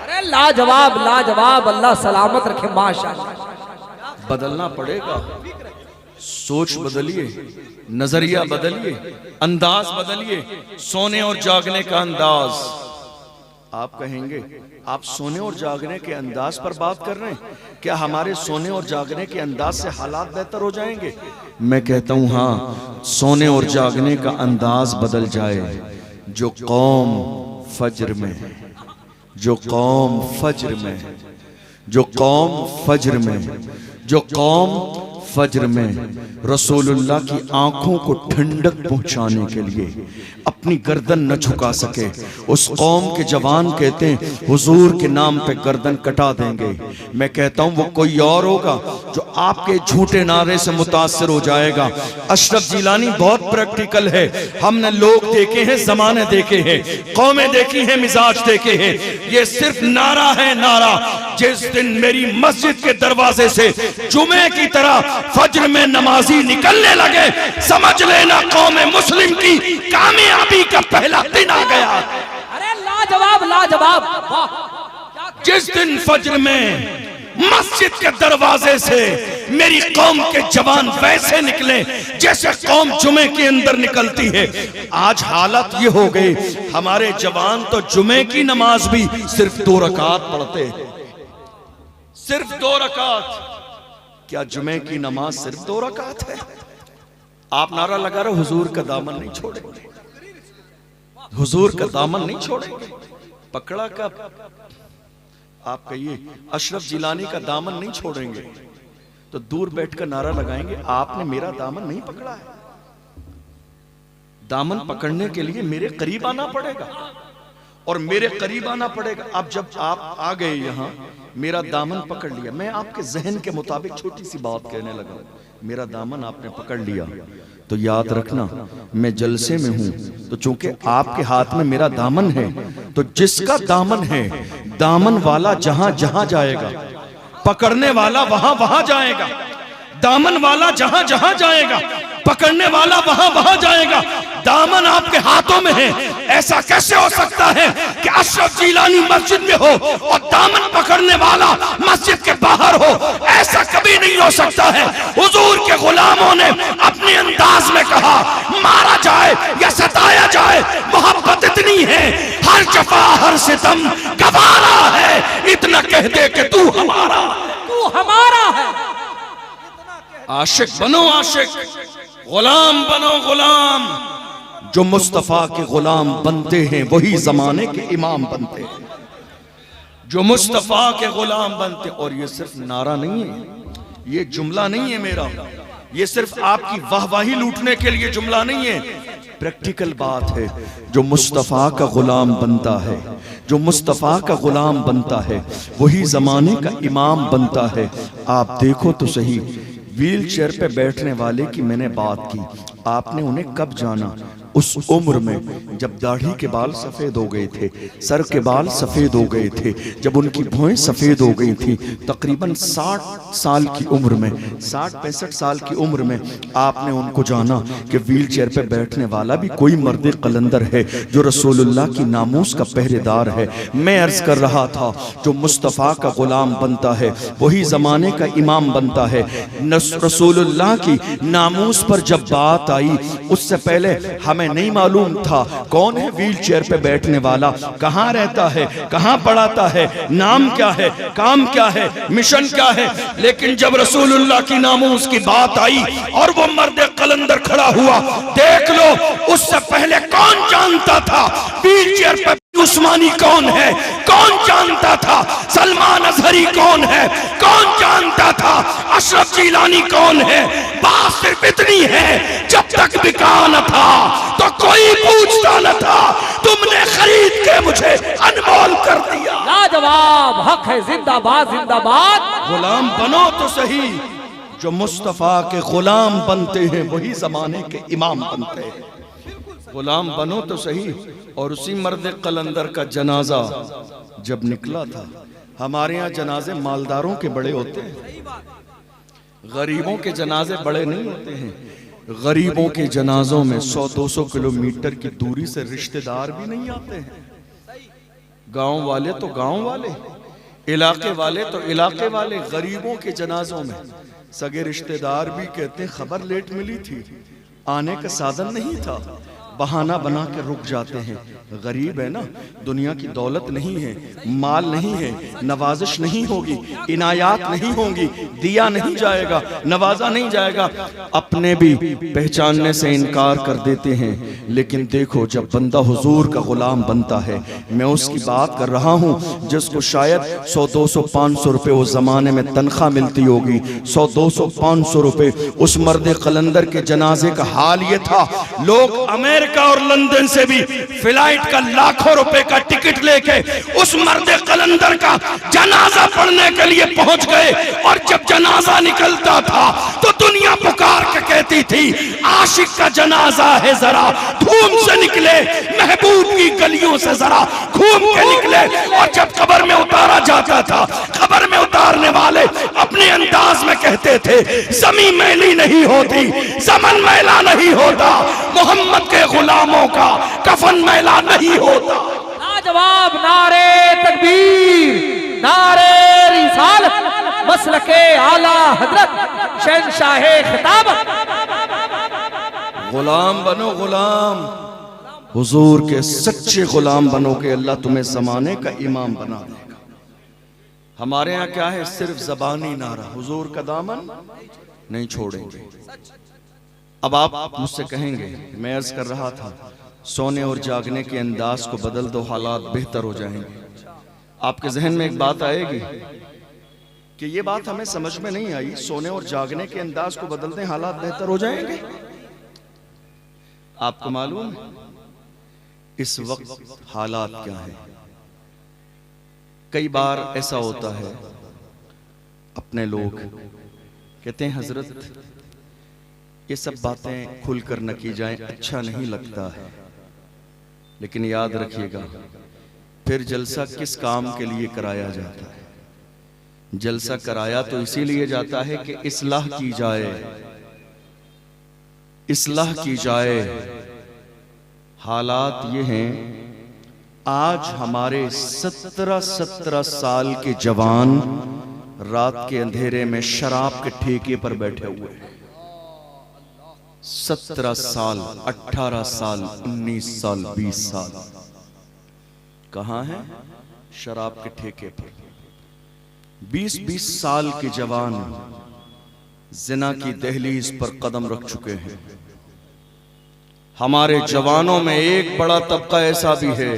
अरे लाजवाब लाजवाब, अल्लाह सलामत रखे माशाअल्लाह। बदलना पड़ेगा, सोच बदलिए, नजरिया बदलिए, अंदाज बदलिए, सोने और जागने का अंदाज। आप कहेंगे आप सोने और जागने के अंदाज पर बात कर रहे हैं, क्या हमारे सोने और जागने के अंदाज से हालात बेहतर हो जाएंगे? मैं कहता हूं हाँ, सोने और जागने का अंदाज बदल जाए। जो कौम फज्र में, जो कौम फज्र में, जो कौम फज्र में, जो कौम फज्र में रसूलुल्लाह की आंखों को ठंडक पहुंचाने के लिए अपनी गर्दन न झुका सके, उस कौम के जवान कहते हैं हुजूर के नाम पे गर्दन कटा देंगे। मैं कहता हूं वो कोई और होगा जो आपके झूठे नारे से मुतासिर हो जाएगा। अशरफ जिलानी बहुत प्रैक्टिकल है, हमने लोग देखे हैं, जमाने देखे हैं, कौमें देखी हैं, मिजाज देखे हैं। ये सिर्फ नारा है, नारा। जिस दिन मेरी मस्जिद के दरवाजे से जुमे की तरह फज्र में नमाजी निकलने लगे, समझ लेना कौमे मुस्लिम की कामयाबी का पहला दिन आ गया। अरे लाजवाब लाजवाब, वाह। जिस दिन फज्र में मस्जिद के दरवाजे से मेरी कौम के जवान वैसे निकले जैसे कौम जुमे के अंदर निकलती है। आज हालत ये हो गई, हमारे जवान तो जुमे की नमाज भी सिर्फ 2 रकात पढ़ते हैं, सिर्फ 2 रकात। क्या जुमे की नमाज सिर्फ 2 रकात है? आप नारा लगा रहे हुजूर का दामन नहीं छोड़ेंगे, हुजूर का दामन नहीं छोड़ेंगे। पकड़ा कब? आप कहिए अशरफ जिलानी का दामन नहीं छोड़ेंगे, तो दूर बैठकर नारा लगाएंगे आपने मेरा दामन नहीं पकड़ा है। दामन पकड़ने के लिए मेरे करीब आना पड़ेगा, और मेरे करीब आना पड़ेगा। अब जब आप आ गए यहां, मेरा दामन पकड़ लिया, मैं आपके जहन के मुताबिक छोटी सी बात कहने लगा, मेरा दामन आपने पकड़ लिया, तो याद रखना मैं जलसे में हूं, तो चूंकि आपके हाथ में मेरा दामन है, तो जिसका दामन है, दामन वाला जहां जहां जाएगा, पकड़ने वाला वहां वहां जाएगा। दामन वाला जहां जहां जाएगा, पकड़ने वाला वहां वहां जाएगा। दामन आपके हाथों में है। ऐसा कैसे हो सकता है कि अशरफ जिलानी मस्जिद में हो और दामन पकड़ने वाला मस्जिद के बाहर हो? ऐसा कभी नहीं हो सकता है। हुजूर के गुलामों ने अपने अंदाज में कहा, मारा जाए या सताया जाए, मोहब्बत इतनी है, हर जफा हर सितम गवारा है, इतना कह दे कि तू हमारा, तू हमारा है। आशिक बनो आशिक, गुलाम बनो गुलाम। जो मुस्तफा के गुलाम बनते हैं वही जमाने के इमाम बनते हैं, जो मुस्तफा के गुलाम बनते। और ये सिर्फ नारा नहीं है, ये जुमला नहीं है मेरा, ये सिर्फ आपकी वाहवाही लूटने के लिए जुमला नहीं है, प्रैक्टिकल बात है। जो मुस्तफा का गुलाम बनता है, जो मुस्तफा का गुलाम बनता है, वही जमाने का इमाम बनता है। आप देखो तो सही, व्हील चेयर पे बैठने वाले की मैंने बात की, आपने उन्हें कब जाना? उस उम्र में जब दाढ़ी के बाल सफेद हो गए थे, सर के बाल सफेद हो गए थे, जब उनकी भौहें सफेद हो गई थी, तकरीबन 60 साल की उम्र में, 60-65 साल की उम्र में आपने उनको जाना कि व्हील चेयर पे बैठने वाला भी कोई मर्द कलंदर है जो रसूलुल्लाह की नामूस का पहरेदार है। मैं अर्ज कर रहा था, जो मुस्तफ़ा का गुलाम बनता है वही जमाने का इमाम बनता है। रसूलुल्लाह की नामूस पर जब बात आई, उससे पहले हमें हमें नहीं मालूम था कौन है व्हील चेयर पे बैठने वाला, कहाँ रहता है, कहाँ पढ़ाता है, नाम क्या है, काम क्या है, मिशन क्या है। लेकिन जब रसूलुल्लाह की नामूस की बात आई और वो मर्द कलंदर खड़ा हुआ, देख लो उससे पहले कौन जानता था व्हील चेयर पे उस्मानी कौन है, कौन जानता था सलमान अजहरी कौन है, कौन जानता था अशरफ जिलानी कौन है। बात सिर्फ इतनी है, जब तक बिका न था तो कोई पूछता न था, तुमने खरीद के मुझे अनमोल कर दिया। लाजवाब, हक है, जिंदाबाद जिंदाबाद। गुलाम बनो तो सही, जो मुस्तफा के गुलाम बनते हैं वही जमाने के इमाम बनते हैं। गुलाम बनो तो सही। और उसी मर्द कलंदर का जनाजा जब निकला था, हमारे यहाँ जनाजे मालदारों के बड़े होते हैं, गरीबों के जनाजे बड़े नहीं होते हैं। गरीबों के जनाजों में 100-200 किलोमीटर की दूरी से रिश्तेदार भी नहीं आते हैं। गांव वाले तो गांव वाले, इलाके वाले तो इलाके वाले। गरीबों के जनाजों में सगे रिश्तेदार भी कहते हैं खबर लेट मिली थी, आने का साधन नहीं था, बहाना बना के रुक जाते हैं। गरीब है ना, दुनिया की दौलत नहीं है, माल नहीं है, नवाजिश नहीं होगी, इनायात नहीं होंगी, दिया नहीं जाएगा, नवाजा नहीं जाएगा, अपने भी पहचानने से इनकार कर देते हैं। लेकिन देखो, जब बंदा हुजूर का गुलाम बनता है, मैं उसकी बात कर रहा हूँ जिसको शायद 100-200-500 रुपए उस जमाने में तनख्वाह मिलती होगी। 100-200-500 रुपए उस मर्द कलंदर के जनाजे का हाल ये था, लोग अमेरिका और लंदन से भी फ्लाइट का लाखों रुपए का टिकट लेके उस मर्द कलंदर का जनाजा पढ़ने के लिए पहुंच गए। और जब जनाजा निकलता था तो दुनिया पुकार के कहती थी, आशिक का जनाजा है, जरा धूम से निकले, महबूब की गलियों से जरा घूम के निकले। और जब कब्र में उतारा जाता था, कब्र में उतारने वाले अपने अंदाज में कहते थे, ज़मीन मैली नहीं होती, ज़मन मैला नहीं होता, मोहम्मद के गुलामों का कफन मैला नहीं होता। लाजवाब, नारे तकबीर, नारे रिसालत, मसलके आला हजरत शहंशाहे खिताबत। गुलाम बनो, गुलाम हुजूर के सच्चे गुलाम बनोगे, अल्लाह तुम्हें जमाने का इमाम बना देगा। हमारे यहाँ क्या है, सिर्फ जबानी नारा, हुजूर का दामन नहीं छोड़ेंगे। अब आप मुझसे कहेंगे, मैं अर्ज कर रहा था, सोने और जागने के अंदाज को बदल दो, हालात बेहतर हो जाएंगे। आपके जहन में एक बात आएगी कि ये बात हमें समझ में नहीं आई, सोने और जागने के अंदाज को बदल दें, हालात बेहतर हो जाएंगे। आपको मालूम है इस वक्त हालात क्या है? कई बार ऐसा होता है, अपने लोग कहते हैं हजरत ये सब बातें खुलकर न की जाएं, अच्छा नहीं लगता है। लेकिन याद रखिएगा, फिर जलसा किस काम के लिए कराया जाता है? जलसा कराया तो इसीलिए जाता है कि इस्लाह की जाए, इस्लाह की जाए। हालात ये हैं, आज हमारे 17 साल के जवान रात के अंधेरे में शराब के ठेके पर बैठे हुए हैं। 17 साल, 18 साल, 19 साल, 20 साल, कहाँ है? शराब के ठेके पर। 20-20 साल के जवान जिना की दहलीज पर कदम रख चुके हैं। हमारे जवानों में एक बड़ा तबका ऐसा भी है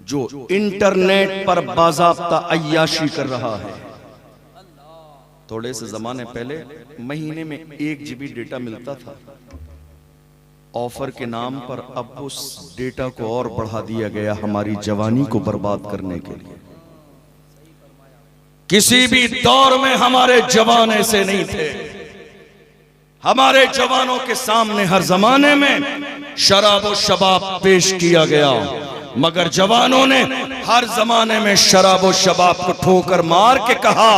जो इंटरनेट पर बाज़ाब्ता अय्याशी कर रहा है। थोड़े से जमाने पहले महीने में 1 GB डेटा मिलता था, ऑफर के नाम पर अब उस डेटा को और बढ़ा दिया गया हमारी जवानी को बर्बाद करने के लिए। किसी भी दौर में हमारे जवान ऐसे नहीं थे। हमारे जवानों के सामने हर जमाने में शराब और शबाब पेश किया गया, मगर जवानों ने हर जमाने में शराब और शबाब को ठोकर मार के कहा,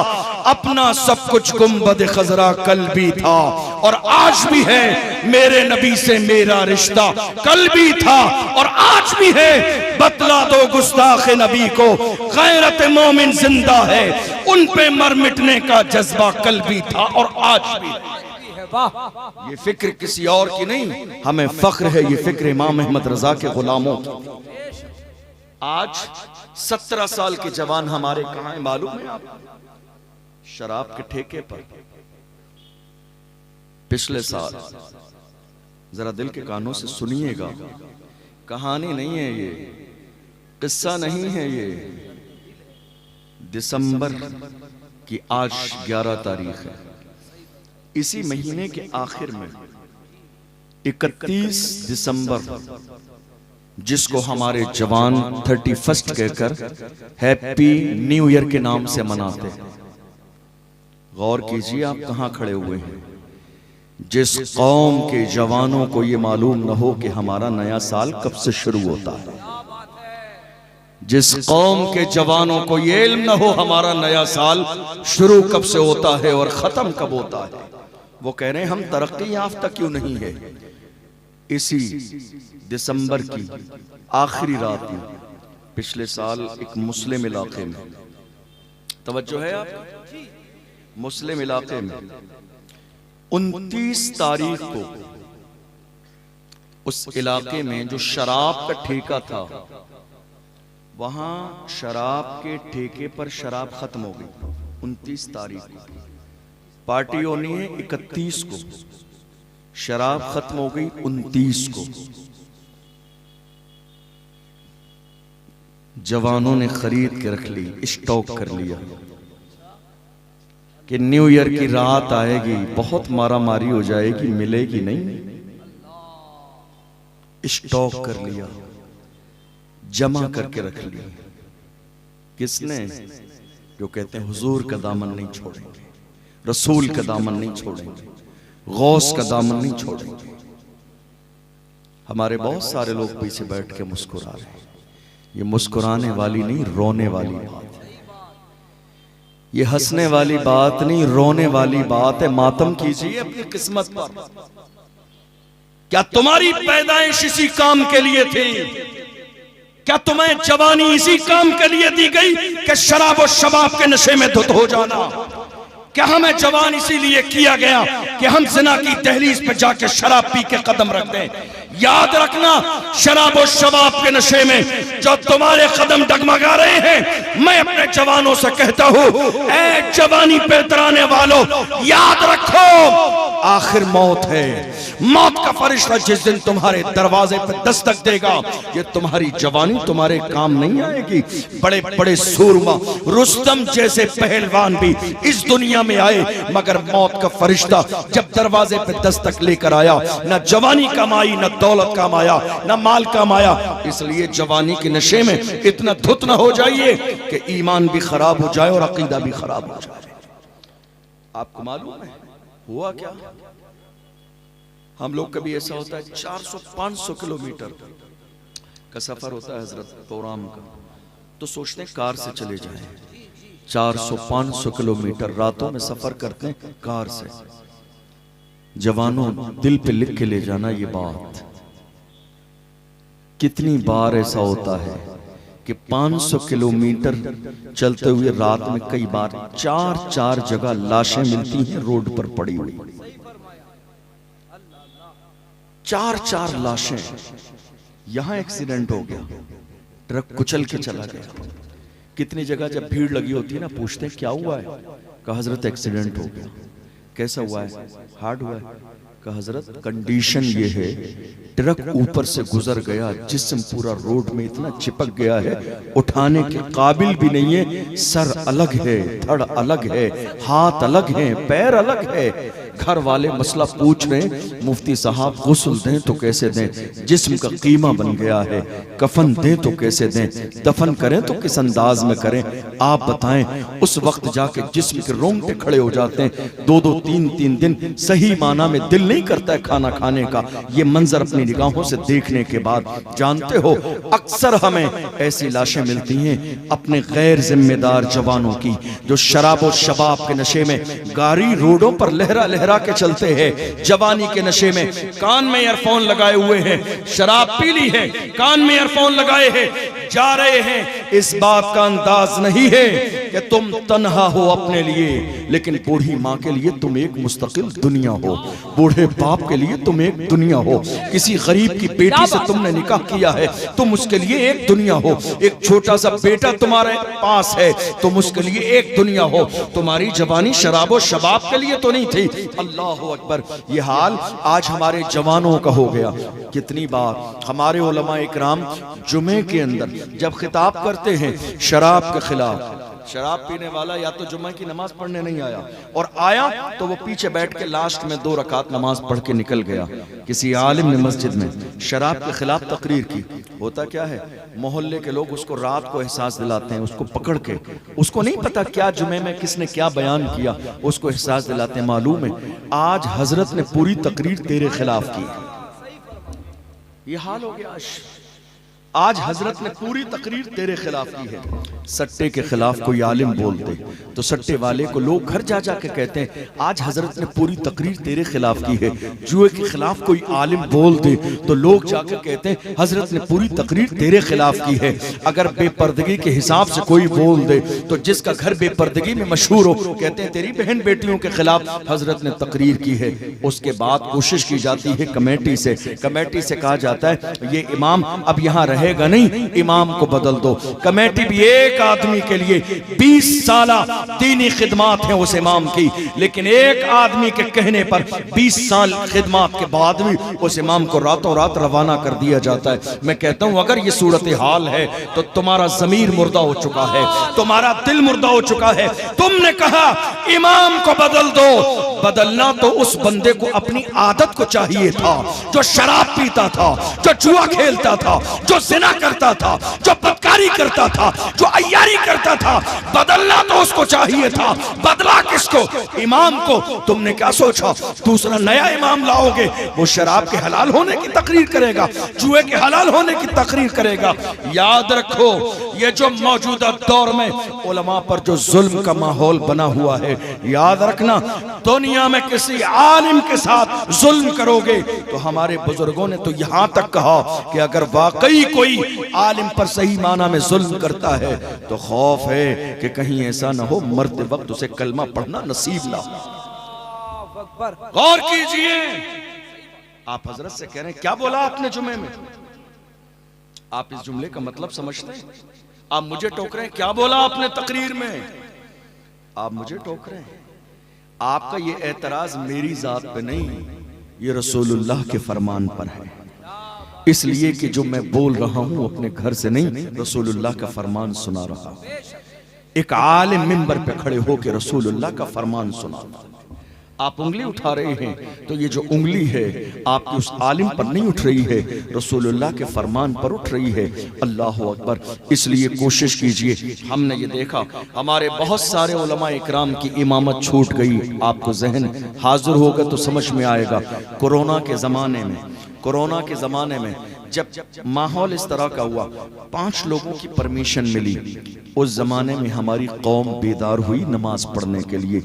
अपना सब कुछ गुंबद खजरा कल भी था और आज भी है, मेरे नबी से मेरा रिश्ता कल भी था और आज भी है। बतला दो गुस्ताखे नबी को, गैरत मोमिन जिंदा है, उन पे मर मिटने का जज्बा कल भी था और आज भी है। वाह ये फिक्र किसी और की नहीं, हमें फख्र है ये फिक्र इमाम अहमद रजा के गुलामों की। आज 17 साल के जवान हमारे कहां हैं मालूम है आप? शराब के ठेके पर। पिछले साल, जरा दिल के कानों से सुनिएगा, कहानी नहीं है ये, किस्सा नहीं है ये, दिसंबर की आज 11 तारीख है। इसी महीने के आखिर में 31 दिसंबर, जिसको हमारे जवान 31 कहकर हैप्पी न्यू ईयर के नाम से मनाते हैं। गौर कीजिए आप कहां खड़े हुए हैं। जिस कौम के जवानों को ये मालूम न हो कि हमारा नया साल कब से शुरू होता है, जिस कौम के जवानों को ये इल्म न हो हमारा नया साल शुरू कब से होता है और खत्म कब होता है, वो कह रहे हैं हम तरक्की याफ्ता क्यों नहीं है। इसी दिसंबर की आखिरी रात में पिछले साल एक मुस्लिम इलाके में, तवज्जो है आप, मुस्लिम इलाके में 29 तारीख को उस इलाके में जो शराब का ठेका था, वहां शराब के ठेके पर शराब खत्म हो गई। 29 तारीख को पार्टी होनी है, 31 को शराब खत्म हो गई, 29 को जवानों ने खरीद के रख ली, स्टॉक कर लिया कि न्यू ईयर की रात आएगी, बहुत मारामारी हो जाएगी, मिलेगी नहीं। स्टॉक कर लिया, जमा करके रख लिया। किसने? जो कहते हैं हुजूर का दामन नहीं छोड़ेंगे, रसूल का दामन नहीं छोड़ेंगे, गौस का दामन नहीं छोड़ेंगे। हमारे बहुत सारे लोग पीछे बैठ के मुस्कुरा रहे हैं। ये मुस्कुराने वाली नहीं, रोने वाली बात है। ये हंसने वाली बात नहीं, रोने वाली बात है। मातम कीजिए अपनी किस्मत पर। क्या तुम्हारी पैदाइश इसी काम के लिए थी? क्या तुम्हें जवानी इसी काम के लिए दी गई कि शराब और शबाब के नशे में धुत हो जाना? क्या हमें जवान इसीलिए किया गया कि हम जिना की दहलीज पे जाके शराब पी के कदम रख दें? याद रखना, शराब और शबाब के नशे में जो तुम्हारे कदम डगमगा रहे हैं, मैं अपने जवानों से कहता हूं, ऐ जवानी पे तराने वालों, याद रखो आखिर मौत है। मौत का फरिश्ता जिस दिन तुम्हारे दरवाजे पर दस्तक देगा, ये तुम्हारी जवानी तुम्हारे काम नहीं आएगी। बड़े बड़े सूरमा, रुस्तम जैसे पहलवान भी इस दुनिया में आए, मगर मौत का फरिश्ता जब दरवाजे पे दस्तक लेकर आया, न जवानी काम आई, न दौलत काम आया, न माल काम आया। इसलिए जवानी के नशे में इतना धुत न हो जाइए कि ईमान भी खराब हो जाए और अकीदा भी खराब हो जाए। आपको मालूम है हुआ क्या? हम लोग कभी ऐसा होता है 400-500 किलोमीटर का सफर होता है हजरत प्रोग्राम का, तो सोचते हैं कार से चले जाएं। 400-500 किलोमीटर रातों में सफर करते हैं कार से। जवानों, दिल पे लिख के ले जाना ये बात। कितनी बार ऐसा होता है कि 500 किलोमीटर चलते हुए रात में कई बार 4 जगह लाशें मिलती हैं रोड पर पड़ी हुई। 4 लाशें। यहां एक्सीडेंट हो गया, ट्रक कुचल के चला गया। कितनी जगह जब भीड़ लगी होती है ना, पूछते हैं क्या हुआ है? कहा हजरत एक्सीडेंट हो गया। कैसा हुआ है? हार्ड हुआ है। कहा हजरत कंडीशन ये है, ट्रक ऊपर से गुजर गया, जिस्म पूरा रोड में इतना चिपक गया है, उठाने के काबिल भी नहीं है। सर अलग है, धड़ अलग है, हाथ अलग है, पैर अलग है। घर वाले मसला पूछ रहे हैं, मुफ्ती साहब गुस्ल दें तो कैसे दें? जिस्म का कीमा बन गया है, कफन दें तो कैसे दें? दफन करें तो किस अंदाज में करें? आप बताएं। उस वक्त जाके जिस्म के रोंगटे खड़े हो जाते हैं। 2-2, 3-3 दिन सही माना में दिल नहीं करता है खाना खाने का। ये मंजर अपनी निगाहों से देखने के बाद, जानते हो, अक्सर हमें ऐसी लाशें मिलती हैं अपने गैर जिम्मेदार जवानों की, जो शराब और शबाब के नशे में गाड़ी रोडों पर लहरा लहरा लहरा के चलते हैं जवानी के नशे में, कान में ईयरफोन लगाए हुए हैं, शराब पी ली है, कान में ईयरफोन लगाए हैं, जा रहे हैं। इस बात का अंदाज नहीं है कि तुम तन्हा हो अपने लिए, लेकिन बूढ़ी माँ के लिए तुम एक मुस्तकिल दुनिया हो, बूढ़े बाप के लिए तुम एक दुनिया हो, किसी गरीब की बेटी से तुमने निकाह किया है, तुम उसके लिए एक दुनिया हो, एक छोटा सा बेटा तुम्हारे पास है, तुम उसके लिए एक दुनिया हो। तुम्हारी जवानी शराबो शबाब के लिए तो नहीं थी। अल्लाह अकबर। ये हाल आज हमारे जवानों का हो गया। कितनी बार हमारे उलमा इकराम जुमे के अंदर जब खिताब करते हैं शराब के खिलाफ, शराब पीने वाला या तो जुम्मे की नमाज पढ़ने नहीं आया, और आया तो वो पीछे बैठ के लास्ट में 2 रकात नमाज पढ़ के निकल गया। किसी आलिम ने मस्जिद में शराब के खिलाफ तकरीर की। होता क्या है, मोहल्ले के लोग उसको रात को एहसास दिलाते हैं, उसको पकड़ के, उसको नहीं पता क्या जुमे में किसने क्या बयान किया, उसको एहसास दिलाते हैं। मालूम है आज हजरत ने पूरी तकरीर तेरे खिलाफ की। ये हाल हो गया। आज हजरत ने पूरी तकरीर तेरे खिलाफ की है। सट्टे के खिलाफ कोई आलिम बोलते तो सट्टे वाले को लोग घर जा जाके कहते हैं आज हजरत ने पूरी तकरीर तेरे खिलाफ की है। जुए के खिलाफ कोई आलिम बोल दे तो लोग जाकर कहते हैं हजरत ने पूरी तकरीर तेरे खिलाफ की है। अगर बेपर्दगी के हिसाब से कोई बोल दे तो जिसका घर बेपर्दगी में मशहूर हो कहते हैं तेरी बहन बेटियों के खिलाफ हजरत ने तकरीर की है। उसके बाद कोशिश की जाती है कमेटी से कहा जाता है ये इमाम अब यहाँ रहेगा नहीं, इमाम को बदल दो। कमेटी भी एक आदमी के लिए 20 साल दीनी खिदमात है उस इमाम की, लेकिन एक आदमी के कहने पर 20 साल खिदमात के बाद भी उस इमाम को रातों रात रवाना कर दिया जाता है। मैं कहता हूं अगर ये सूरत हाल है तो तुम्हारा जमीर मुर्दा हो चुका है, तुम्हारा दिल मुर्दा हो चुका है। तुमने कहा इमाम को बदल दो, बदलना तो उस बंदे को अपनी आदत को चाहिए था जो शराब पीता था, जो जुआ खेलता था, जो जिना करता था, जो बदकारी करता था, जो अय्यारी करता था। बदलना तो उसको चाहिए था, बदला किसको? इमाम को। तुमने क्या सोचा दूसरा नया इमाम लाओगे, वो शराब के हलाल होने की तकरीर करेगा, जुए के हलाल होने की तकरीर करेगा। याद रखो ये जो मौजूदा दौर में उलमा पर जो जुल्म का माहौल बना हुआ है, याद रखना दुनिया में किसी आलिम के साथ जुल्म करोगे तो हमारे बुजुर्गों ने तो यहां तक कहा कि अगर वाकई कोई आलिम पर सही माना में जुल्म करता है तो खौफ है कि कहीं ऐसा ना हो मरते वक्त उसे कलमा पढ़ना नसीब ना हो। गौर कीजिए, आप हजरत से कह रहे हैं क्या बोला आपने जुमे में? आप इस जुमले का मतलब समझते हैं? आप मुझे टोक रहे हैं क्या बोला आपने तकरीर में? आप मुझे टोक रहे हैं। आपका ये एतराज मेरी जात पे नहीं, ये रसूलुल्लाह के फरमान पर है। इसलिए कि जो मैं बोल रहा हूं अपने घर से नहीं, रसूलुल्लाह का फरमान सुना रहा हूं। एक आलिम मिंबर पे खड़े होकर रसूलुल्लाह का फरमान सुना। आप उंगली उठा रहे हैं तो ये जो उंगली है आपकी उस आलिम पर नहीं उठ रही है, रसूलुल्लाह के फरमान पर उठ रही है। अल्लाह अकबर। इसलिए कोशिश कीजिए। हमने ये देखा हमारे बहुत सारे उलमा इकराम की इमामत छूट गई। आपको जहन हाजिर होगा तो समझ में आएगा। कोरोना के ज़माने में जब माहौल इस तरह का हुआ, 5 लोगों की परमिशन मिली। उस जमाने में हमारी कौम बेदार हुई नमाज पढ़ने के लिए।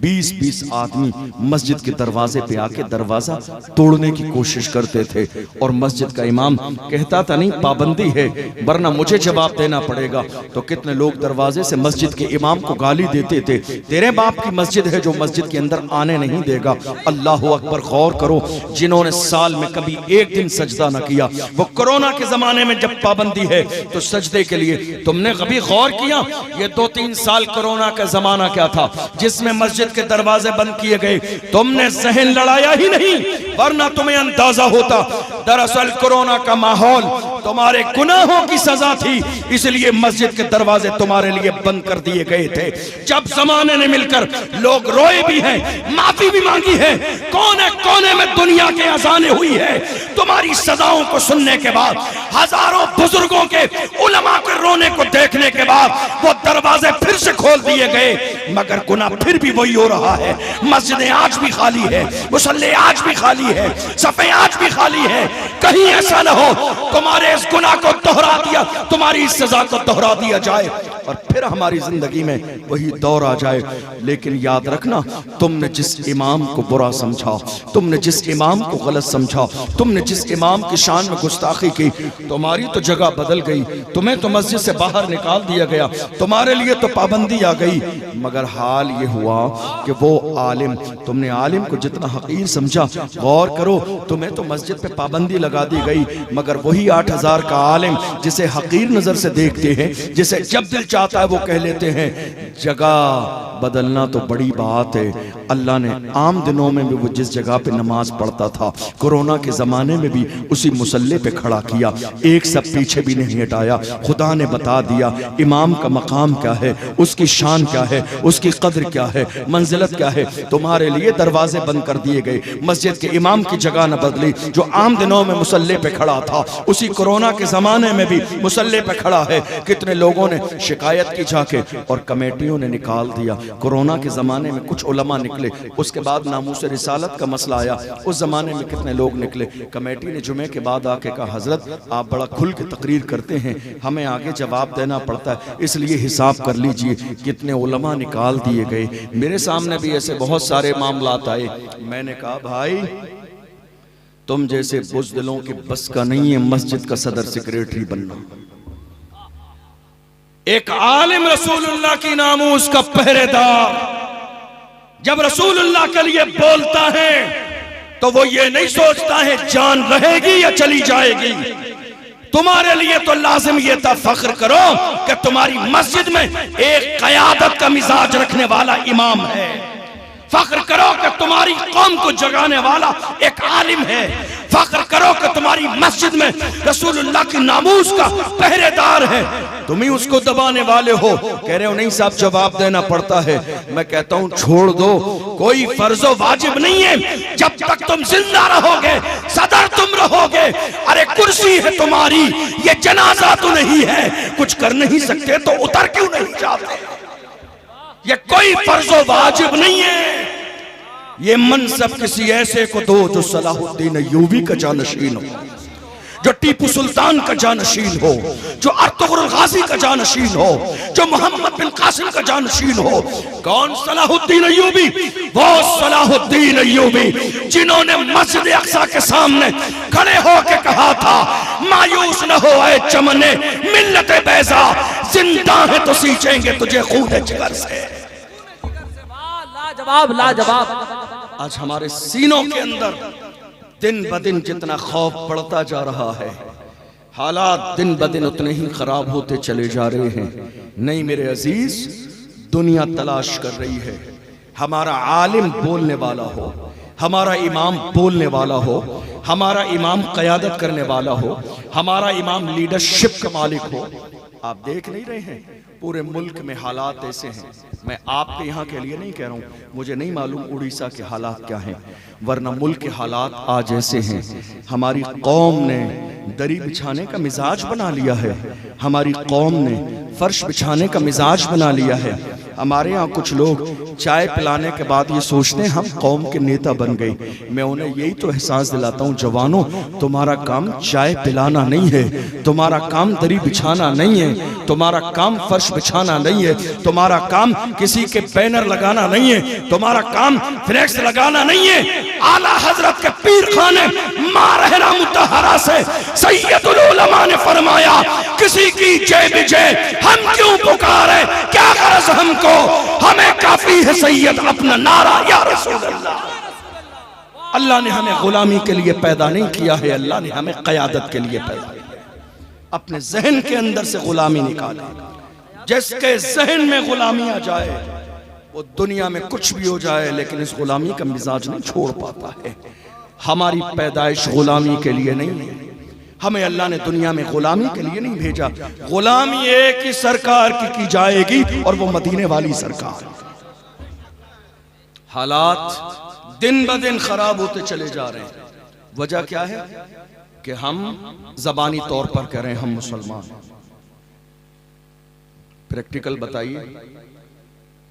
20-20 आदमी मस्जिद के दरवाजे पे आके दरवाजा तोड़ने की कोशिश करते थे और मस्जिद का इमाम कहता था नहीं पाबंदी है वरना मुझे जवाब देना पड़ेगा। तो कितने लोग दरवाजे से मस्जिद के इमाम को गाली देते थे, तेरे बाप की मस्जिद है जो मस्जिद के अंदर आने नहीं देगा। अल्लाह अकबर। गौर करो, जिन्होंने साल में कभी एक दिन सजदा न किया, वो कोरोना के जमाने में जब पाबंदी है तो सजदे के लिए तुमने कभी गौर किया? ये 2-3 साल कोरोना का जमाना क्या था जिसमें मस्जिद के दरवाजे बंद किए गए, तुमने जहन लड़ाया ही नहीं वरना तुम्हें अंदाजा होता। दरअसल कोरोना का माहौल तुम्हारे गुनाहों की सजा थी, इसलिए मस्जिद के दरवाजे तुम्हारे लिए बंद कर दिए गए थे। जब जमाने ने मिलकर लोग रोए भी हैं, माफी भी मांगी है, कोने कोने में दुनिया के अजानें हुई है, तुम्हारी सजाओं को सुनने के बाद, हजारों बुजुर्गों के उलमा के रोने को देखने के बाद वो दरवाजे फिर से खोल दिए गए, मगर गुनाह फिर भी वही हो रहा है। मस्जिदें आज भी खाली है, मुसल्ले आज भी खाली है, सफे आज भी खाली है। कहीं ऐसा न हो तुम्हारे इस गुनाह को दोहरा दिया, तुम्हारी इस सजा को दोहरा दिया जाए। और फिर हमारी जिंदगी में वही दौर आ जाए। लेकिन याद रखना, तुमने जिस इमाम को बुरा समझा, तुमने जिस इमाम को गलत समझा, तुमने जिस इमाम की शान में गुस्ताखी की, तुम्हारी तो जगह बदल गई, तुम्हें तो मस्जिद से बाहर निकाल दिया गया, तुम्हारे लिए तो पाबंदी आ गई। मगर हाल ये हुआ कि वो आलिम, तुमने आलिम को जितना हकीर समझा, गौर करो, तुम्हें तो मस्जिद पे पाबंदी लगा दी गई, मगर वही 8000 का आलिम जिसे हकीर नजर से देखते हैं, जिसे जब दिल चाहता है वो कह लेते हैं, जगह बदलना तो बड़ी बात है। अल्लाह ने आम दिनों में भी वो जिस जगह पे नमाज पढ़ता था, कोरोना के जमाने में भी उसी मुसल्ले पे खड़ा किया, एक सब पीछे भी नहीं हटाया। खुदा ने बता दिया इमाम का मकाम क्या है, उसकी शान क्या है, उसकी कद्र क्या है, मंजिलत क्या है। तुम्हारे लिए दरवाजे बंद कर दिए गए, मस्जिद के इमाम की जगह न बदली, जो आम दिनों में मुसल्ले पे खड़ा था उसी कोरोना के जमाने में भी मुसल्ले पे खड़ा है। कितने लोगों ने शिकायत की जाके और कमेटियों ने निकाल दिया। कोरोना के जमाने में कुछ उलमा निकले, उसके बाद नामूस रिसालत का मसला आया, उस जमाने में कितने लोग निकले। कमेटी ने जुमे के बाद आके कहा, हजरत आप बड़ा खुल के तकरीर करते हैं, हमें आगे जवाब देना पड़ता है, इसलिए हिसाब कर लीजिए। कितने उलमा निकाल दिए गए। मेरे सामने भी ऐसे बहुत सारे मामलात आए। मैंने कहा भाई तुम जैसे बुज़दिलों के बस का नहीं है मस्जिद का सदर सेक्रेटरी बनना। एक आलिम रसूलुल्लाह की नामूस का पहरेदार जब रसूलुल्लाह के लिए बोलता है तो वो ये नहीं सोचता है जान रहेगी या चली जाएगी। तुम्हारे लिए तो लाजिम ये था, फख्र करो कि तुम्हारी मस्जिद में एक क़यादत का मिजाज रखने वाला इमाम है। फख्र करो कि तुम्हारी कौम को जगाने वाला एक आलिम है। फख्र करो कि तुम्हारी मस्जिद में रसूलुल्लाह की नामूस का पहरेदार है। तुम ही उसको दबाने वाले हो। कह रहे हो नहीं साहब जवाब देना पड़ता है। मैं कहता हूं छोड़ दो, कोई फर्जो वाजिब नहीं है। जब तक तुम जिंदा रहोगे सदर तुम रहोगे। अरे कुर्सी है तुम्हारी, ये जनाजा तो नहीं है। कुछ कर नहीं सकते तो उतर क्यों नहीं जाते? ये कोई फर्जो वाजिब नहीं है। ये मनसब किसी ऐसे को दो जो सलाहुद्दीन अय्यूबी का जानशीन हो, जो टीपू सुल्तान का जानशीन हो, जो अर्तुगरुल गाजी का जानशीन हो, जो मोहम्मद बिन कासिम का जानशीन हो। कौन सलाहुद्दीन अय्यूबी? वो सलाहुद्दीन अय्यूबी जिन्होंने मस्जिद अक्सा के सामने खड़े होकर कहा था, मायूस न हो ऐ चमने मिल्लत बैज़ा, जिंदा है तो सींचेंगे तुझे खून जिगर से। लाजवाब लाजवाब। आज हमारे सीनों के अंदर दिन ब दिन जितना खौफ बढ़ता जा रहा है, हालात दिन ब दिन उतने ही खराब होते चले जा रहे हैं। नहीं मेरे अजीज, दुनिया तलाश कर रही है हमारा आलिम बोलने वाला हो, हमारा इमाम बोलने वाला हो, हमारा इमाम क़यादत करने वाला हो, हमारा इमाम लीडरशिप का मालिक हो। आप देख नहीं रहे हैं पूरे मुल्क में हालात ऐसे हैं। मैं आपके यहाँ के लिए नहीं कह रहा हूँ, मुझे नहीं मालूम उड़ीसा के हालात क्या हैं, वरना मुल्क के हालात आज ऐसे हैं। हमारी कौम ने दरी बिछाने का मिजाज बना लिया है, हमारी कौम ने फर्श बिछाने का मिजाज बना लिया है। हमारे यहाँ कुछ लोग चाय पिलाने के बाद ये सोचते हैं हम कौम के नेता बन गए। मैं उन्हें यही तो एहसास दिलाता हूँ, जवानों तुम्हारा काम चाय पिलाना नहीं है, तुम्हारा काम दरी बिछाना नहीं है, तुम्हारा काम फर्श बिछाना नहीं है, तुम्हारा काम किसी के बैनर लगाना नहीं है, तुम्हारा काम फ्लेक्स लगाना नहीं है। आला हजरत के पीर खाने मारहरा मुतहरा से सैयदुल उलमा ने फरमाया, किसी की जय विजय हम क्यों पुकारे, क्या गरज हमको, हमें काफी है सैयद अपना नारा या रसूल अल्लाह। अल्लाह ने हमें गुलामी के लिए पैदा नहीं किया है, अल्लाह ने हमें क़यादत के लिए पैदा किया। अपने जहन के अंदर से गुलामी निकाले। जिसके जहन में गुलामी आ जाए वो दुनिया में कुछ भी हो जाए, लेकिन इस गुलामी का मिजाज नहीं छोड़ पाता है। हमारी पैदाइश गुलामी के लिए नहीं है, हमें अल्लाह ने दुनिया में गुलामी के लिए नहीं भेजा। गुलामी एक ही सरकार की जाएगी और वो मदीने वाली सरकार। हालात दिन ब दिन खराब होते चले जा रहे हैं। वजह क्या है कि हम जबानी तौर पर कह रहे हैं हम मुसलमान। प्रैक्टिकल बताइए,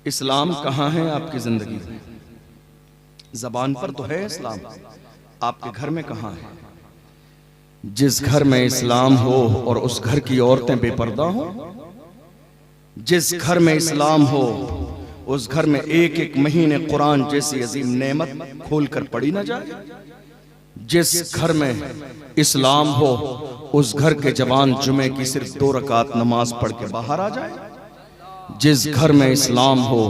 इस्लाम कहाँ है आपकी जिंदगी में? जबान पर तो है इस्लाम, आपके घर में कहाँ है? जिस घर में इस्लाम हो और उस घर की औरतें बेपर्दा हो, जिस घर में इस्लाम हो उस घर में एक एक महीने कुरान जैसी अजीम नेमत खोल कर पढ़ी ना जाए। जिस घर में इस्लाम हो उस घर के जवान जुमे की सिर्फ 2 रकात नमाज पढ़ के बाहर आ जाए। जिस घर में इस्लाम हो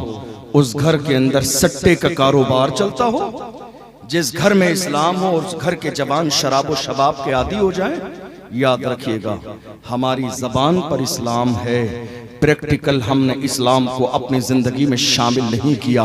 उस घर के अंदर सट्टे का कारोबार चलता हो। जिस घर में इस्लाम हो उस घर के जवान शराब व शबाब के आदी हो जाए। याद रखिएगा, हमारी जबान पर इस्लाम है, प्रैक्टिकल हमने इस्लाम को अपनी जिंदगी में शामिल नहीं किया,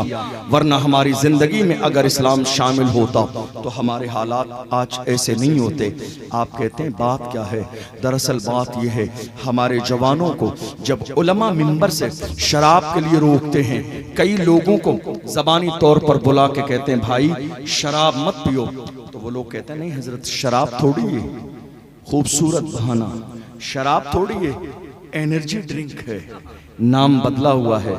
वरना हमारी जिंदगी में अगर इस्लाम शामिल होता तो हमारे हालात आज ऐसे नहीं होते। आप कहते हैं बात क्या है? दरअसल बात यह है, हमारे जवानों को जब उलमा मिंबर से शराब के लिए रोकते हैं, कई लोगों को जबानी तौर पर बुला के कहते हैं भाई शराब मत पियो, तो वो लोग कहते हैं नहीं हजरत शराब थोड़ी है, खूबसूरत बहाना, शराब थोड़ी है, एनर्जी ड्रिंक है। नाम बदला हुआ है,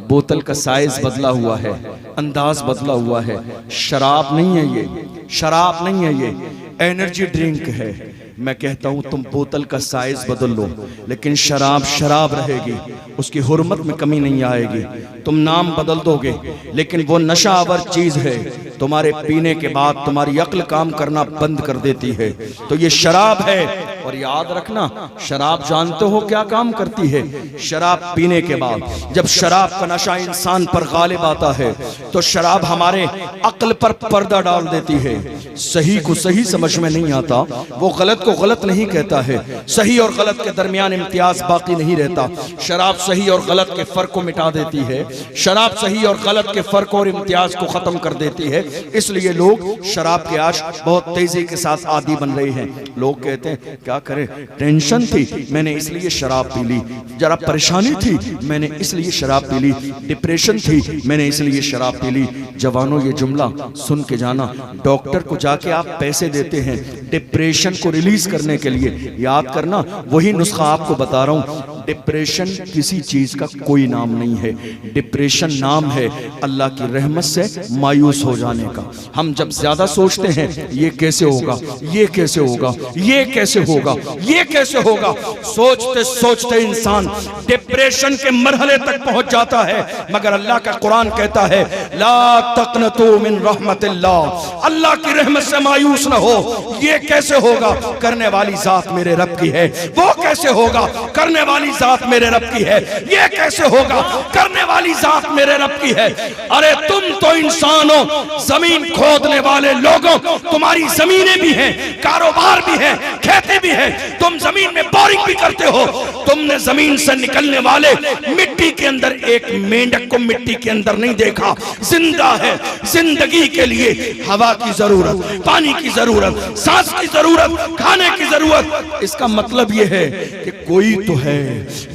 बोतल का साइज बदला हुआ है, अंदाज बदला हुआ है। शराब नहीं है ये, शराब नहीं है ये, एनर्जी ड्रिंक है। मैं कहता हूं तुम बोतल का साइज बदल लो लेकिन शराब शराब रहेगी, उसकी हुर्मत में कमी नहीं आएगी। तुम नाम बदल दोगे लेकिन वो नशावर चीज है, तुम्हारे पीने के बाद तुम्हारी अक्ल काम करना बंद कर देती है। तो ये शराब है। और याद रखना, शराब जानते हो क्या काम करती है? शराब पीने के बाद जब शराब का नशा इंसान पर गालिब आता है तो शराब हमारे अक्ल पर पर्दा डाल देती है। सही को सही समझ में नहीं आता, वो गलत को गलत नहीं कहता है, सही और गलत के दरमियान इम्तियाज बाकी नहीं रहता। शराब सही और गलत के फर्क को मिटा देती है, शराब सही और गलत के फर्क और इम्तियाज को खत्म कर देती है। इसलिए लोग शराब के आज बहुत तेजी के साथ आदी बन रहे हैं। लोग कहते हैं क्या करें, टेंशन थी मैंने इसलिए शराब पी ली, जरा परेशानी थी मैंने इसलिए शराब पी ली, डिप्रेशन थी मैंने इसलिए शराब पी ली। जवानों ये जुमला सुन के जाना, डॉक्टर को जाके आप पैसे देते हैं डिप्रेशन को रिलीज करने के लिए, याद करना वही नुस्खा आपको बता रहा हूं। डिप्रेशन किसी चीज का कोई नाम नहीं है, डिप्रेशन नाम है अल्लाह की रहमत से मायूस हो जाने का। हम जब ज्यादा सोचते हैं ये कैसे होगा, ये कैसे होगा, ये कैसे होगा, ये कैसे होगा, सोचते सोचते इंसान डिप्रेशन के मरहले तक पहुंच जाता है। मगर अल्लाह का कुरान कहता है ला तक़नतू मिन रहमतिल्लाह, अल्लाह की रहमत से मायूस न हो। ये कैसे होगा? करने वाली जात मेरे रब की है। वो कैसे होगा? करने वाली जात मेरे रब की है। ये कैसे होगा? करने वाली जात मेरे रब की है। अरे तुम तो इंसान हो, जमीन खोदने वाले लोगों, तुम्हारी जमीनें भी हैं, कारोबार भी है, खेती भी है, तुम जमीन में बोरिंग भी करते हो। तुमने जमीन से निकलने वाले मिट्टी के अंदर एक मेंढक को मिट्टी के अंदर नहीं देखा। जिंदा है, जिंदगी के लिए हवा की जरूरत, पानी की जरूरत, सांस की जरूरत, खाने की जरूरत। इसका मतलब यह है कि कोई तो है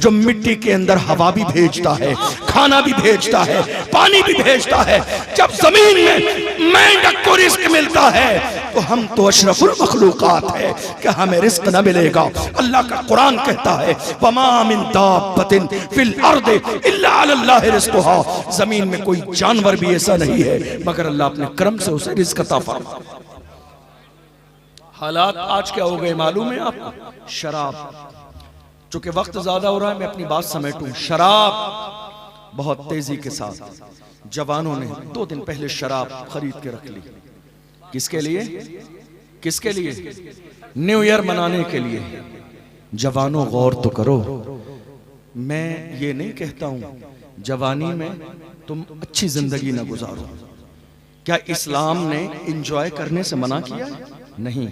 जो मिट्टी के अंदर हवा भी भेजता है, खाना भी भेजता है, पानी भी भेजता है। जब जमीन में मेंढक को रिस्क मिलता है तो हम तो अशरफुल मखलूकात है कि हमें रिस्क न मिलेगा। अल्लाह का कुरान कहता है वमा मिन दाब्बतिन फिल अर्दि इल्ला अल्लाह रिस्कुहा, जमीन में कोई जानवर भी ऐसा नहीं है मगर अल्लाह अपने करम से उसे रिस्क अता फरमाता। हालात आज क्या हो गए मालूम है आपको? शराब, चूंकि वक्त ज्यादा हो रहा है मैं अपनी बात समेटूं। शराब बहुत तेजी के साथ जवानों ने 2 दिन पहले शराब खरीद के रख ली। किसके लिए? किसके लिए? न्यू ईयर मनाने के लिए। जवानों गौर तो करो, मैं ये नहीं कहता हूं जवानी में तुम अच्छी जिंदगी ना गुजारो। क्या इस्लाम ने एंजॉय करने से मना किया? नहीं,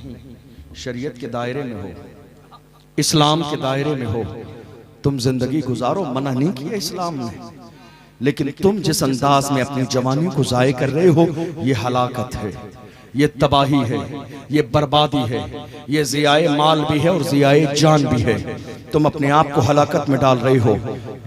शरीयत के दायरे में हो, इस्लाम के दायरे में हो, तुम जिंदगी गुजारो, मना नहीं किया इस्लाम ने। लेकिन तुम जिस अंदाज में अपनी जवानी को जाये कर रहे हो ये हलाकत है, ये तबाही है, ये बर्बादी है, ये ज़ियाए माल भी है और ज़ियाए जान भी है। तुम अपने आप को हलाकत में डाल रहे हो।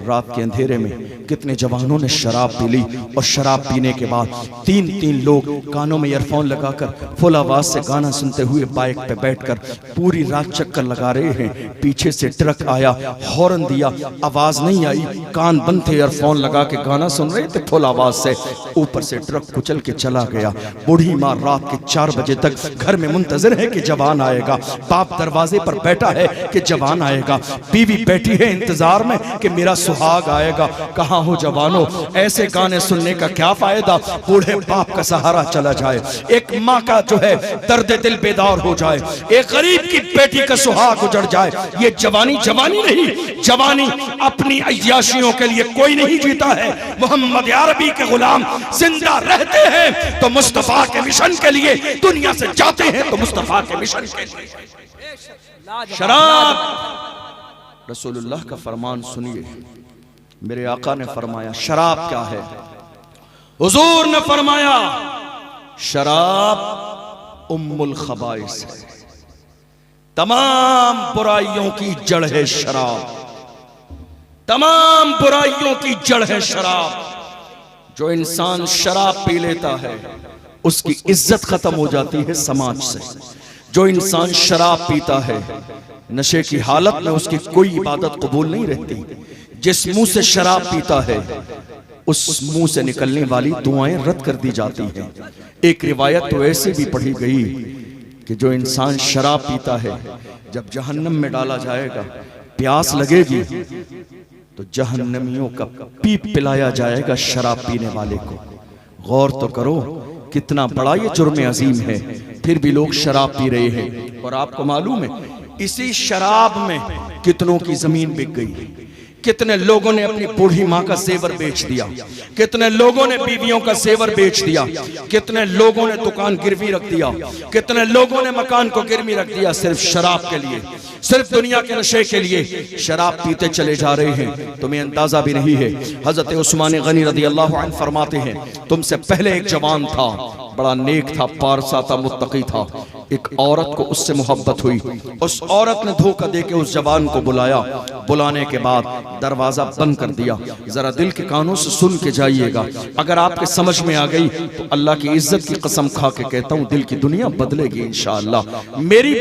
रात के अंधेरे में कितने जवानों ने शराब पी ली और शराब पीने के बाद 3-3 लोग कानों में ईयरफोन लगाकर फुल आवाज से गाना सुनते हुए बाइक पे बैठकर पूरी रात चक्कर लगा रहे हैं। पीछे से ट्रक आया, हॉर्न दिया, आवाज नहीं आई, कान बंद थे, ईयरफोन लगा के गाना सुन रहे थे फुल आवाज से। ऊपर से ट्रक कुचल के चला गया। बूढ़ी माँ रात के 4 बजे तक घर में मुंतजर है कि जवान आएगा। बाप दरवाजे पर बैठा है कि जवान आएगा। बीवी बैठी है इंतजार में कि मेरा सुहाग आएगा, कहाँ हो जवानों, ऐसे गाने सुनने का क्या फायदा, बूढ़े बाप का सहारा चला जाए, एक माँ का जो है दर्द दिल बेदार हो जाए, एक गरीब की बेटी का सुहाग उजड़ जाए। ये जवानी जवानी नहीं, जवानी अपनी अय्याशियों के लिए कोई नहीं जीता है। मोहम्मद अरबी के गुलाम जिंदा रहते हैं तो मुस्तफा के मिशन के लिए, दुनिया से जाते हैं तो मुस्तफा के मिशन के लिए। शराब, रसूलुल्लाह का फरमान सुनिए, मेरे आका ने फरमाया शराब क्या है। हुजूर ने फरमाया शराब उम्मुल खबाइस है, तमाम बुराइयों की जड़ है शराब, तमाम बुराइयों की जड़ है शराब। जो इंसान शराब पी लेता है उसकी इज्जत खत्म हो जाती है समाज से। जो इंसान शराब पीता है नशे की हालत में उसकी कोई इबादत कबूल नहीं रहती। जिस मुंह से शराब पीता है उस मुंह से निकलने वाली दुआएं रद्द कर दी जाती हैं। एक रिवायत तो ऐसे भी पढ़ी गई कि जो इंसान शराब पीता है जब जहन्नम में डाला जाएगा, प्यास लगेगी तो जहन्नमियों का पीप पिलाया जाएगा शराब पीने वाले को। गौर तो करो कितना बड़ा ये जुर्म अजीम है, फिर भी लोग शराब पी रहे हैं। और आपको मालूम है इसी शराब में कितनों की जमीन बिक गई, कितने लोगों ने अपनी बूढ़ी माँ का जेवर बेच दिया, कितने लोगों ने बीवियों का जेवर बेच दिया, कितने लोगों ने दुकान गिरवी रख दिया, कितने लोगों ने मकान को गिरवी रख दिया सिर्फ शराब के लिए, सिर्फ दुनिया के नशे के लिए। शराब पीते चले जा रहे हैं, तुम्हें अंदाजा भी नहीं है। हजरत उस्मान गनी रज़ी अल्लाह अन्हु फरमाते हैं तुमसे पहले एक जवान था, बड़ा नेक था, पारसा था, मुत्तकी था। एक औरत को उससे मोहब्बत हुई, उस औरत ने धोखा देके उस जवान को बुलाया, बुलाने के बाद दरवाजा बंद कर दिया। जरा दिल के कानों से सुन के जाइएगा, अगर आपके समझ में आ गई तो अल्लाह की इज्जत की कसम खा के कहता हूँ दिल की दुनिया बदलेगी इंशाअल्लाह। मेरी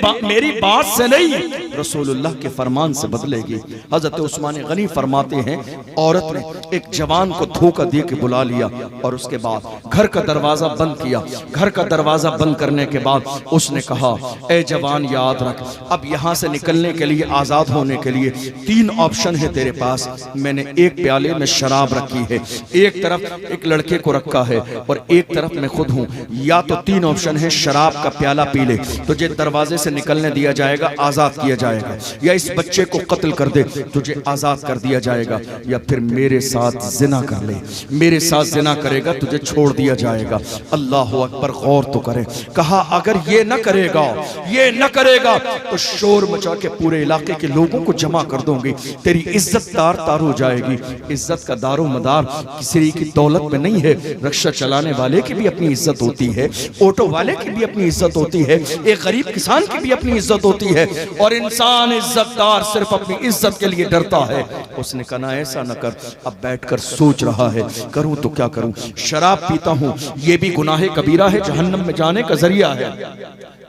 बात से नहीं, रसूलुल्लाह के फरमान से बदलेगी। हजरत उस्मान गनी फरमाते हैं औरत ने एक जवान को धोखा दे के बुला लिया और उसके बाद घर का दरवाजा बंद किया। घर का दरवाजा बंद करने के बाद उसने कहा ए जवान याद रख, अब यहाँ से निकलने के लिए, आजाद होने के लिए 3 ऑप्शन है तेरे पास। मैंने एक प्याले में शराब रखी है, एक तरफ एक लड़के को रखा है और एक तरफ मैं खुद हूँ। या तो 3 ऑप्शन है, शराब का प्याला पी ले, तुझे दरवाजे से निकलने दिया जाएगा, आजाद किया जाएगा, या इस बच्चे को कत्ल कर दे, तुझे आजाद कर दिया जाएगा, या फिर मेरे साथ जिना कर ले, मेरे साथ जिना करेगा तुझे छोड़ दिया जाएगा। अल्लाह अकबर, गौर तो करें। कहा अगर ये न करेगा, ये न करेगा तो शोर मचा के पूरे इलाके के लोगों को जमा कर दूंगी, तेरी इज्जत तार तार हो जाएगी। इज्जत का दारो मदार किसी की दौलत में नहीं है। रिक्शा चलाने वाले की भी अपनी इज्जत होती है, ऑटो वाले की भी अपनी इज्जत होती है, एक गरीब किसान की भी अपनी इज्जत होती है, और इंसान इज्जतदार सिर्फ अपनी इज्जत के लिए डरता है। उसने कहा ऐसा न कर, अब बैठकर सोच रहा है करूं तो क्या करूं। शराब पीता हूं ये भी गुनाह कबीरा है, जहन्नम में जाने का जरिया है।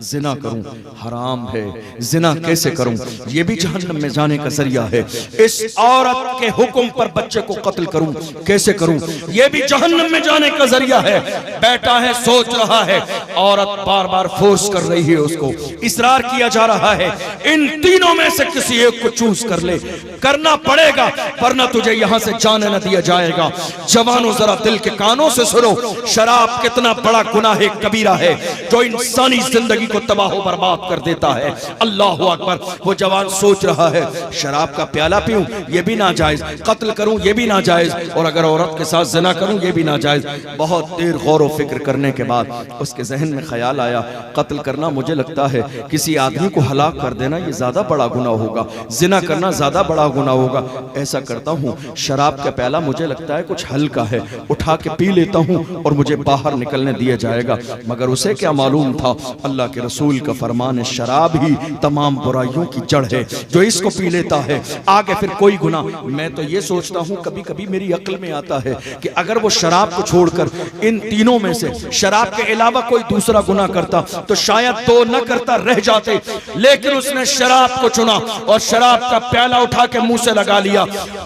जिना करूं हराम है, जिना कैसे करूं ये भी जहन्नम में जाने का जरिया है। इस औरत के हुक्म पर बच्चे को कत्ल करूं कैसे करूं ये भी जहन्नम में जाने का जरिया है। बैठा है सोच रहा है, औरत बार बार फोर्स कर रही है, उसको इसरार किया जा रहा है इन तीनों में से किसी एक को चूज कर ले, करना पड़ेगा वरना तुझे यहां से जाने न दिया जाएगा। जवानों जरा दिल के कानों से सुनो, शराब कितना बड़ा गुनाह कबीरा है जो इंसानी जिंदगी को तबाह बर्बाद कर देता है। अल्लाह अकबर। वो जवान सोच रहा है शराब का प्याला पीऊं ये भी नाजायज, कत्ल करूं ये भी नाजायज, और अगर औरत के साथ ज़िना करूं ये भी नाजायज। बहुत देर गौर व फिक्र करने के बाद उसके जहन में ख्याल आया कत्ल करना मुझे लगता है किसी आदमी को हलाक कर देना ये ज्यादा बड़ा गुनाह होगा, ज़िना करना ज्यादा बड़ा गुनाह होगा। ऐसा करता हूं शराब का प्याला मुझे लगता है कुछ हल्का है, उठा के पी लेता हूं और मुझे बाहर निकलने दिया जाएगा। मगर उसे क्या मालूम था अल्लाह के रसूल का फरमान है शराब ही तमाम बुराइयों की जड़ है, जो इसको पी लेता है आगे फिर कोई गुनाह। मैं तो ये सोचता हूँ कभी कभी मेरी अक्ल में आता है कि अगर वो शराब को छोड़कर इन तीनों में से शराब के अलावा कोई दूसरा गुनाह करता तो शायद तो न करता रह जाते, लेकिन उसने शराब को चुना और शराब का प्याला उठा के मुंह से लगा लिया।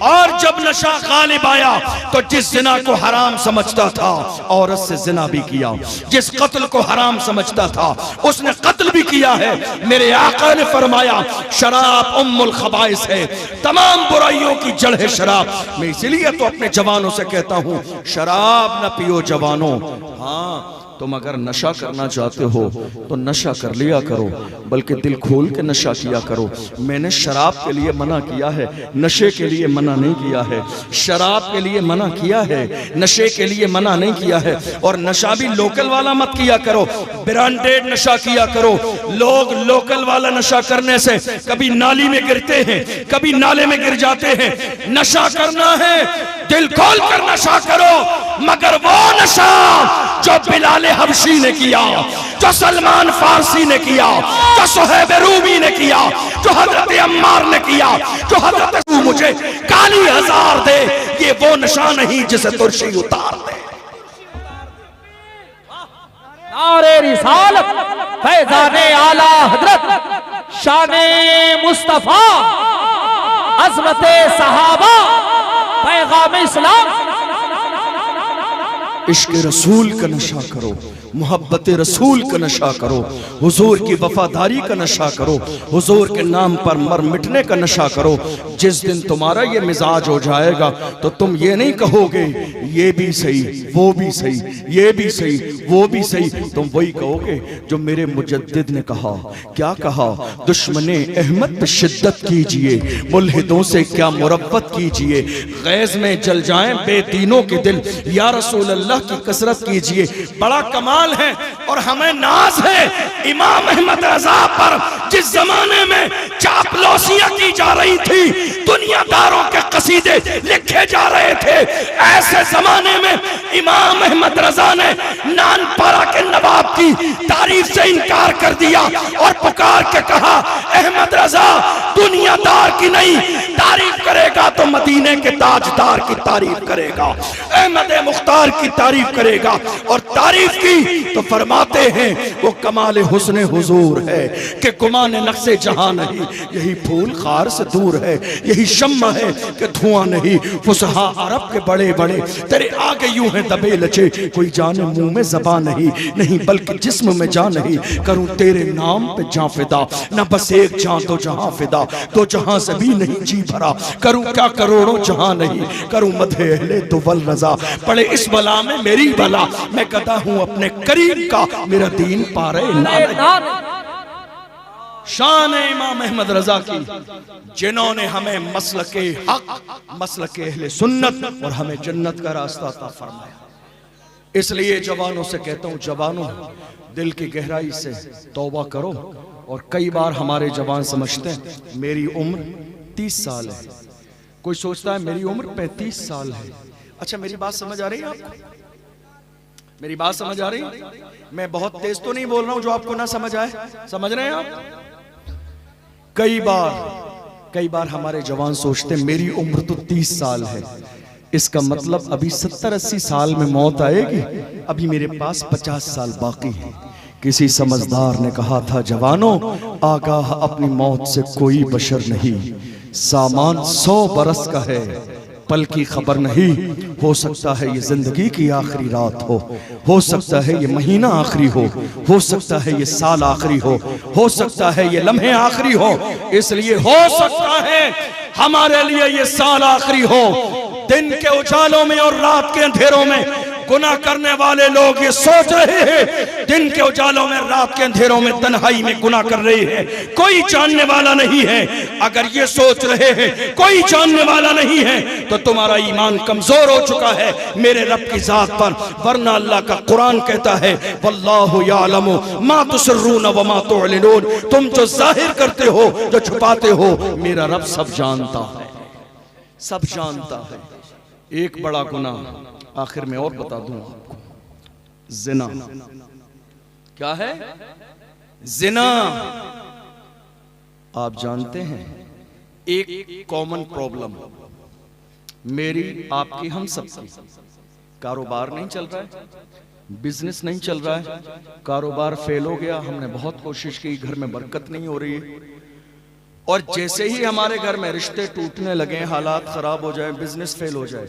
और जब नशा गालिब आया तो जिस जिना को हराम समझता था औरत से जिना भी किया, जिस कत्ल को हराम समझता था उस उसने कत्ल भी किया है। मेरे आका ने फरमाया शराब उम्मुल खबाइस है, तमाम बुराइयों की जड़ है शराब। मैं इसीलिए तो अपने जवानों से कहता हूँ शराब न पियो जवानों। हाँ, तुम अगर नशा करना चाहते हो तो नशा कर लिया करो, बल्कि दिल खोल के नशा किया करो। मैंने शराब के लिए मना किया है, नशे के लिए मना नहीं किया है। शराब के लिए मना किया है, नशे के लिए मना नहीं किया है। और नशा भी लोकल वाला मत किया करो, ब्रांडेड नशा किया करो। लोग लोकल वाला नशा करने से कभी नाली में गिरते हैं, कभी नाले में गिर जाते हैं। नशा करना है दिल खोल कर नशा करो, मगर वो नशा जो बिलाल हबशी ने किया, जो सलमान फारसी ने किया, जो सुहैब रूमी ने किया, जो हजरत अम्मार ने किया, जो हजरत मुझे काली हजार दे, ये वो नशा नहीं जिसे तुर्शी उतार दे। नारे रिसालत, फैजाने आला हजरत, शाने मुस्तफा, अज़मते सहाबा, पैगाम इस्लाम। इश्क रसूल का नशा करो, मोहब्बत रसूल का नशा करो, हुजूर की वफादारी का नशा करो, हुजूर के नाम पर मर मिटने का नशा करो। जिस दिन तुम्हारा ये मिजाज हो जाएगा तो तुम ये नहीं कहोगे ये भी सही, वो भी सही, ये भी सही, वो भी सही। तुम वही कहोगे जो मेरे मुजद्दिद ने कहा। क्या कहा? दुश्मने अहमद पे शिद्दत कीजिए, मुल्हिदों से क्या मुरब्बत कीजिए, गैज़ में जल जाएं बेदीनों के दिल, या रसूल अल्लाह की कसरत कीजिए। बड़ा कमाल है और हमें नाज है इमाम अहमद रजा पर। जिस जमाने में चापलूसियां की जा रही थी, दुनियादारों के कसीदे लिखे जा रहे थे, ऐसे जमाने में इमाम अहमद रजा ने नानपारा के नवाब की तारीफ से इनकार कर दिया और पुकार के कहा अहमद रजा दुनियादार की नहीं तारीफ करेगा तो मदीने के ताजदार की तारीफ करेगा, अहमद मुख्तार की तारीफ करेगा। और तारीफ की तो फरमाते हैं वो कमाल हुस्न हुजूर है कि गुमान नक्शे जहां नहीं, यही फूल खार से दूर है, यही शम्मा है कि धुआं नहीं। फुसहा अरब के बड़े बड़े तेरे आगे यूं है दबे लचे, कोई जाने मुंह में ज़बान नहीं, नहीं बल्कि जिस्म में जान नहीं। करूं तेरे नाम पे जान फिदा, न बस एक जान तो जहां फिदा, तो जहां से भी नहीं जी भरा। करूं क्या करोड़ों जहां नहीं, करूं मधे अहले तो वल रजा, पड़े इस बला में मेरी भला, मैं कहता हूं अपने करीब का मेरा दीन पारे शान इमाम अहमद रजा की, जिन्होंने हमें मसलके हक, मसलके अहले सुन्नत और हमें जन्नत का रास्ता अता फरमाया। इसलिए जवानों से कहता हूं, जवानों दिल की गहराई से तौबा करो। और कई बार हमारे जवान समझते हैं मेरी उम्र 30 साल है, कोई सोचता है मेरी उम्र 35 साल है। अच्छा, मेरी बात समझ आ रही है आपको? मेरी बात समझ आ रही है? मैं बहुत तेज तो नहीं बोल रहा हूं जो आपको ना समझ आए, समझ रहे हैं आप? कई बार हमारे जवान सोचते मेरी उम्र तो 30 साल है, इसका मतलब अभी 70-80 साल में मौत आएगी, अभी मेरे पास 50 साल बाकी है। किसी समझदार ने कहा था जवानों आगाह अपनी मौत से कोई बशर नहीं, सामान 100 बरस का है, पल की खबर नहीं। हो सकता है ये जिंदगी की आखिरी रात हो सकता है ये महीना आखिरी हो सकता है ये साल आखिरी हो सकता है ये लम्हे आखिरी हो। इसलिए हो सकता है हमारे लिए ये साल आखिरी हो। दिन के उजालों में और रात के अंधेरों में गुनाह करने वाले लोग ये सोच रहे हैं, दिन के उजालों में रात के अंधेरों में तन्हाई में गुनाह कर रहे हैं, कोई जानने वाला नहीं है। अगर ये सोच रहे हैं कोई जानने वाला नहीं है तो तुम्हारा ईमान कमजोर हो चुका है मेरे रब की जात पर। वरना अल्लाह का कुरान कहता है वल्लाहु यालमु मा तुसर्रून व मा तुअलिनून, तुम जो जाहिर करते हो जो छुपाते हो मेरा रब सब जानता है, सब जानता है। एक बड़ा गुनाह आखिर में और बता दूं आपको, जिना। क्या है जिना? आप जानते हैं एक कॉमन प्रॉब्लम मेरी आपकी हम सबकी, कारोबार नहीं चल रहा है, बिजनेस नहीं चल रहा है, कारोबार फेल हो गया, हमने बहुत कोशिश की, घर में बरकत नहीं हो रही है। और जैसे ही हमारे घर में रिश्ते टूटने लगे, हालात खराब हो जाए, बिजनेस फेल हो जाए,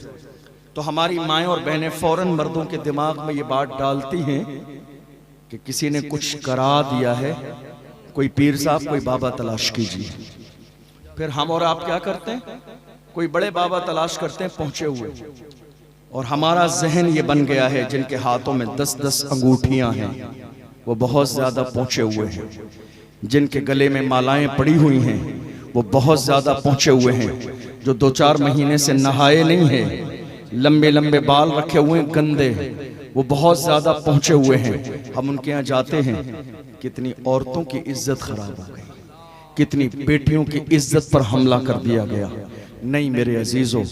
तो हमारी माएं और बहनें फौरन मर्दों के दिमाग में ये बात डालती हैं कि किसी ने कुछ करा दिया है, कोई पीर साहब कोई बाबा तलाश कीजिए। फिर हम और आप क्या करते हैं, कोई बड़े बाबा तलाश करते हैं पहुंचे हुए, और हमारा जहन ये बन गया है जिनके हाथों में 10-10 अंगूठियां हैं वो बहुत ज्यादा पहुंचे हुए हैं, जिनके गले में मालाएं पड़ी हुई हैं वो बहुत ज्यादा पहुंचे हुए हैं, जो 2-4 महीने से नहाए नहीं हैं, लंबे लंबे बाल रखे हुए हैं गंदे, वो बहुत ज्यादा पहुंचे हुए हैं। हम उनके यहाँ जाते हैं, कितनी औरतों की इज्जत खराब हो गई, कितनी बेटियों की इज्जत पर हमला कर दिया गया। नहीं मेरे अजीजों,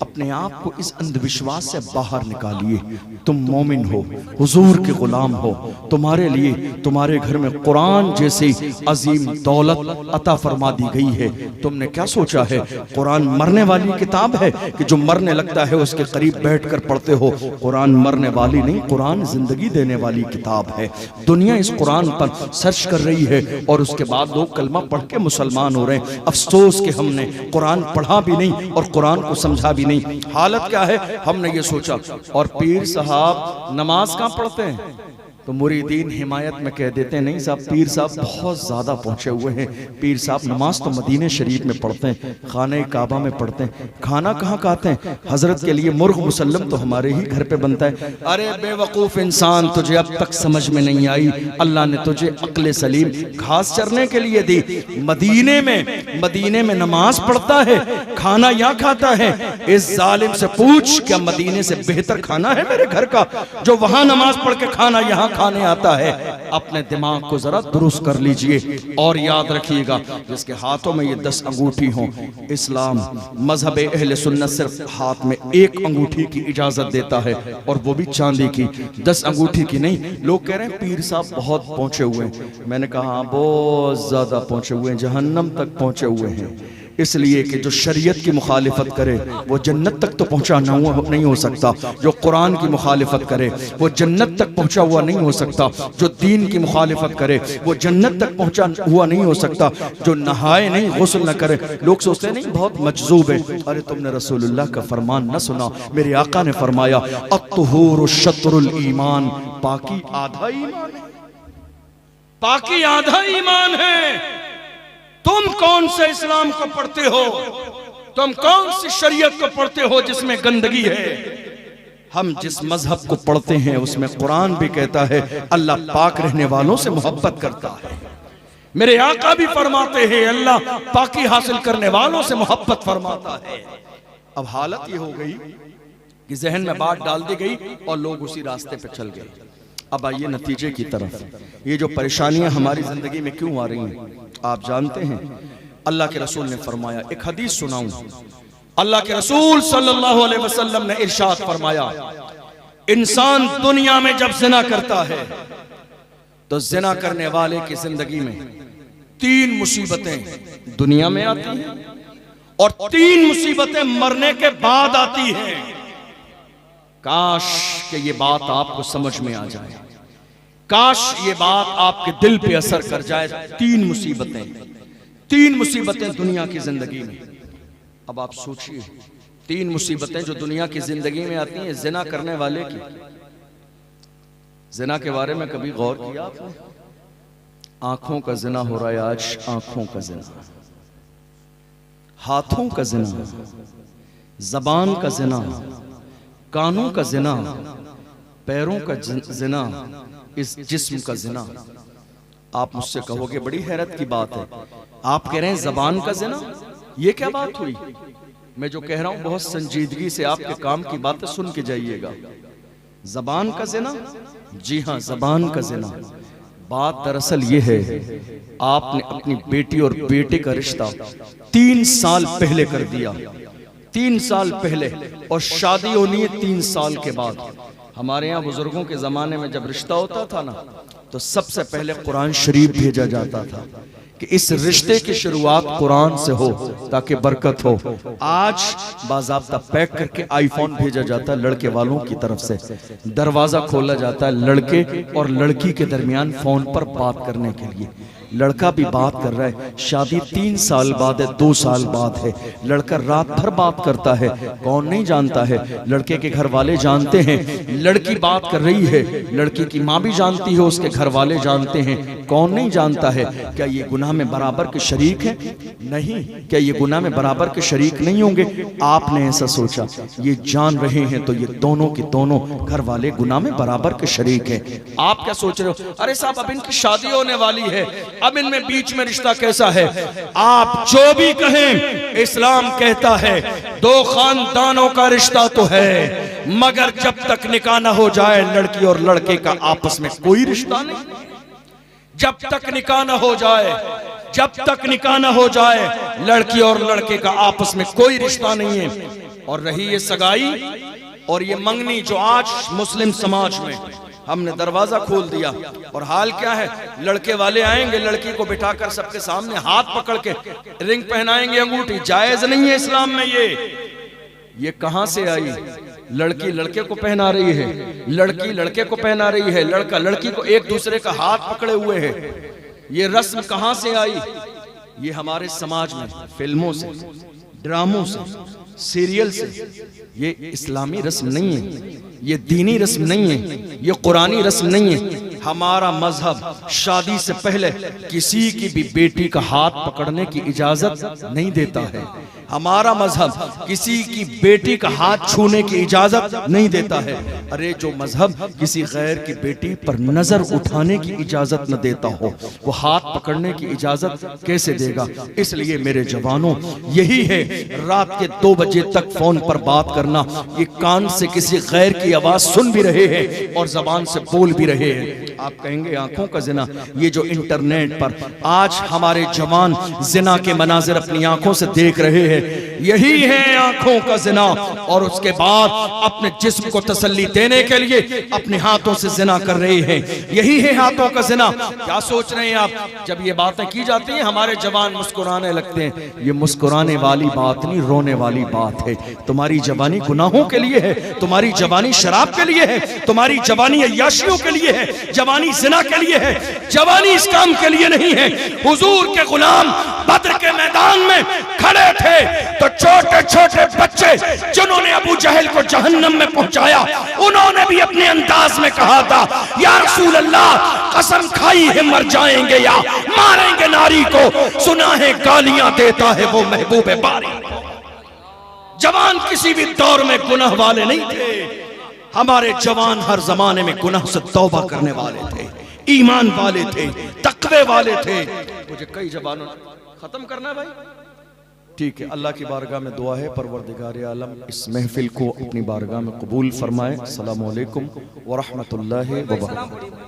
अपने आप को इस अंधविश्वास से बाहर निकालिए। तुम मोमिन हो, हुजूर के गुलाम हो, तुम्हारे लिए तुम्हारे घर में कुरान जैसी अजीम दौलत अता फरमा दी गई है। तुमने क्या सोचा है कुरान मरने वाली किताब है कि जो मरने लगता है उसके करीब बैठकर पढ़ते हो? कुरान मरने वाली नहीं, कुरान जिंदगी देने वाली किताब है। दुनिया इस कुरान पर सर्च कर रही है और उसके बाद लोग कलमा पढ़ के मुसलमान हो रहे हैं। अफसोस कि हमने कुरान पढ़ा भी नहीं और कुरान को समझा भी नहीं। हालत क्या है, हमने ये सोचा। और पीर साहब नमाज कहाँ पढ़ते हैं? तो मुरीदीन हिमायत में कह देते हैं नहीं साहब, पीर साहब बहुत ज्यादा पहुंचे हुए हैं। पीर साहब नमाज तो मदीने शरीफ में पढ़ते हैं, खाने काबा में पढ़ते हैं। खाना कहाँ खाते हैं? हजरत के लिए मुर्ग मुसल्लम तो हमारे ही घर पे बनता है। अरे बेवकूफ इंसान, तुझे अब तक समझ में नहीं आई, अल्लाह ने तुझे अक्ल सलीम घास चरने के लिए दी। मदीने में नमाज पढ़ता है, खाना यहाँ खाता है। इस जालिम से पूछ, क्या मदीने से बेहतर खाना है मेरे घर का, जो वहां नमाज पढ़ के खाना यहाँ खाने आता है? अपने दिमाग को जरा दुरुस्त कर लीजिए और याद रखिएगा, जिसके हाथों में ये 10 अंगूठी हो, इस्लाम मजहब अहले सुन्नत सिर्फ हाथ में 1 अंगूठी की इजाजत देता है, और वो भी चांदी की, 10 अंगूठी की नहीं। लोग कह रहे हैं पीर साहब बहुत पहुंचे हुए हैं। मैंने कहा बहुत ज्यादा पहुंचे हुए हैं, जहन्नम तक पहुंचे हुए हैं। इसलिए कि जो शरीयत की मुखालिफत करे वो जन्नत तक तो पहुंचा नहीं हो सकता। जो कुरान की मुखालिफत करे वो जन्नत तक पहुंचा हुआ नहीं हो सकता। जो दीन की मुखालिफत करे वो जन्नत तक पहुंचा हुआ नहीं हो सकता। जो नहाए नहीं, गुस्ल न करे, लोग सोचते हैं नहीं बहुत मजजूब है। अरे तुमने रसूलुल्लाह का फरमान न सुना? मेरे आका ने फरमाया अत्तहुरु शत्रुल ईमान, पाकी आधा ईमान है, पाकी आधा ईमान है। तुम कौन से इस्लाम को पढ़ते हो? तुम कौन सी शरीयत को पढ़ते हो जिसमें गंदगी है? हम जिस मजहब को पढ़ते हैं उसमें कुरान भी कहता है अल्लाह पाक रहने वालों से मोहब्बत करता है। मेरे आका भी फरमाते हैं अल्लाह पाकी हासिल करने वालों से मोहब्बत फरमाता है। अब हालत ये हो गई कि जहन में बात डाल दी गई और लोग उसी रास्ते पे चल गए। अब आइए नतीजे की तरफ। ये जो परेशानियां हमारी जिंदगी में क्यों आ रही हैं आप जानते हैं? अल्लाह के रसूल ने फरमाया, एक हदीस सुनाऊं। अल्लाह के रसूल सल्लल्लाहु अलैहि वसल्लम ने इरशाद फरमाया, इंसान दुनिया में जब जिना करता है तो जिना करने वाले की जिंदगी में 3 मुसीबतें दुनिया में आती हैं और 3 मुसीबतें मरने के बाद आती हैं। काश कि ये बात आपको समझ में आ जाए, काश ये बात आपके दिल पे असर कर जाए। 3 मुसीबतें दुनिया की जिंदगी में। अब आप सोचिए, 3 मुसीबतें जो दुनिया की जिंदगी में आती हैं जिना करने वाले की। जिना के बारे में कभी गौर किया आपने? आंखों का जिना हो रहा है आज, आंखों का जिना, हाथों का जिना, जबान का जिना, कानों का जिना, पैरों का जिना, इस जिस्म का जिना। आप मुझसे कहोगे बड़ी हैरत की बात है, आप कह रहे हैं जबान का जिना, ये क्या बात हुई? मैं जो कह रहा हूं बहुत संजीदगी से आपके काम की बातें सुन के जाइएगा। जबान का जिना, जी हां जबान का जिना। बात दरअसल ये है, आपने अपनी बेटी और बेटे का रिश्ता 3 साल पहले कर दिया, 3 साल पहले, और शादी होनी है 3 साल के बाद। हमारे यहाँ बुजुर्गों के जमाने में जब रिश्ता होता था ना, तो सबसे पहले कुरान शरीफ भेजा जाता था कि इस रिश्ते की शुरुआत कुरान से हो ताकि बरकत हो। आज बाज़ाब्ता पैक करके आईफोन भेजा जाता है लड़के वालों की तरफ से, दरवाजा खोला जाता है लड़के और लड़की के दरमियान फोन पर बात करने के लिए। लड़का भी बात कर रहा है, शादी 3 साल बाद है, 2 साल बाद है, लड़का रात भर बात करता है, कौन नहीं जानता है, लड़के के घर वाले जानते हैं, लड़की बात कर रही है, लड़की की माँ भी जानती है, उसके घर वाले जानते हैं, कौन नहीं जानता है। क्या ये गुनाह में बराबर के शरीक है? नहीं। क्या ये गुनाह में बराबर के शरीक नहीं होंगे? आपने ऐसा सोचा, ये जान रहे हैं तो ये दोनों के दोनों घर वाले गुनाह में बराबर के शरीक हैं। आप क्या सोच रहे हो, अरे साहब अब इनकी शादी होने वाली है, अब इनमें बीच में रिश्ता कैसा है? आप जो भी कहें, इस्लाम कहता है 2 खानदानों का रिश्ता तो है, मगर जब तक निकाह न हो जाए लड़की और लड़के का आपस में कोई रिश्ता नहीं। जब तक निकाह न हो जाए, जब तक निकाह न हो जाए लड़की और लड़के का आपस में कोई रिश्ता नहीं है। और रही ये सगाई और ये मंगनी जो आज मुस्लिम समाज में हमने दरवाजा खोल दिया, और हाल क्या है, लड़के वाले आएंगे, लड़की को बिठाकर सबके सामने हाथ पकड़ के रिंग पहनाएंगे, अंगूठी। जायज नहीं है इस्लाम में ये कहां से आई? लड़की लड़के को पहना रही है, लड़की लड़के को पहना रही है, लड़का लड़की को एक दूसरे का हाथ पकड़े हुए है। ये रस्म कहां से आई? ये हमारे समाज में फिल्मों से, ड्रामों से, सीरियल से। ये इस्लामी रस्म नहीं है, ये दीनी रस्म नहीं है, ये कुरानी रस्म नहीं है। हमारा मजहब शादी से पहले किसी की भी बेटी का हाथ पकड़ने की इजाजत नहीं देता है। हमारा मजहब किसी की बेटी का हाथ छूने की इजाजत नहीं देता है। अरे जो मजहब किसी गैर की बेटी पर नजर उठाने की इजाजत न देता हो, वो हाथ पकड़ने की इजाजत कैसे देगा? इसलिए मेरे जवानों, यही है रात के 2 बजे तक फोन पर बात करना। ये कान से किसी गैर की आवाज सुन भी रहे हैं और जबान से बोल भी रहे हैं। आप कहेंगे आंखों का जिना, ये जो इंटरनेट पर आज हमारे जवान जिना के मनाजिर अपनी आंखों से देख रहे हैं, यही है आंखों का जिना। और उसके बाद अपने जिस्म को तसल्ली देने के लिए अपने हाथों से जिना कर रहे हैं, यही है हाथों का जिना। क्या सोच रहे हैं आप? जब ये बातें की जाती हैं हमारे जवान मुस्कुराने लगते हैं। ये मुस्कुराने वाली बात नहीं, रोने वाली बात है। तुम्हारी जवानी गुनाहों के लिए है, तुम्हारी जवानी शराब के लिए है, तुम्हारी जवानी अय्याशियों के लिए है, जवानी जिना के लिए है, जवानी इस काम के लिए नहीं है। हुजूर के गुलाम बद्र के मैदान में खड़े थे तो छोटे छोटे बच्चे जिन्होंने अबू जहल को जहन्नम में पहुंचाया, उन्होंने भी अपने अंदाज में कहा था, या रसूल अल्लाह, कसम खाई है मर जाएंगे या मारेंगे नारी को, सुना है गालियां देता है वो महबूब बारी। जवान किसी भी दौर में गुनाह वाले नहीं थे। हमारे जवान हर जमाने में गुनाह से तौबा करने वाले थे, ईमान वाले थे, तकवे वाले थे। मुझे कई जवानों खत्म करना है भाई, ठीक है। अल्लाह की बारगाह में दुआ है, परवरदिगार आलम इस महफिल को अपनी बारगाह में कबूल फरमाए। अस्सलामु अलैकुम व रहमतुल्लाहि व बरकातहू।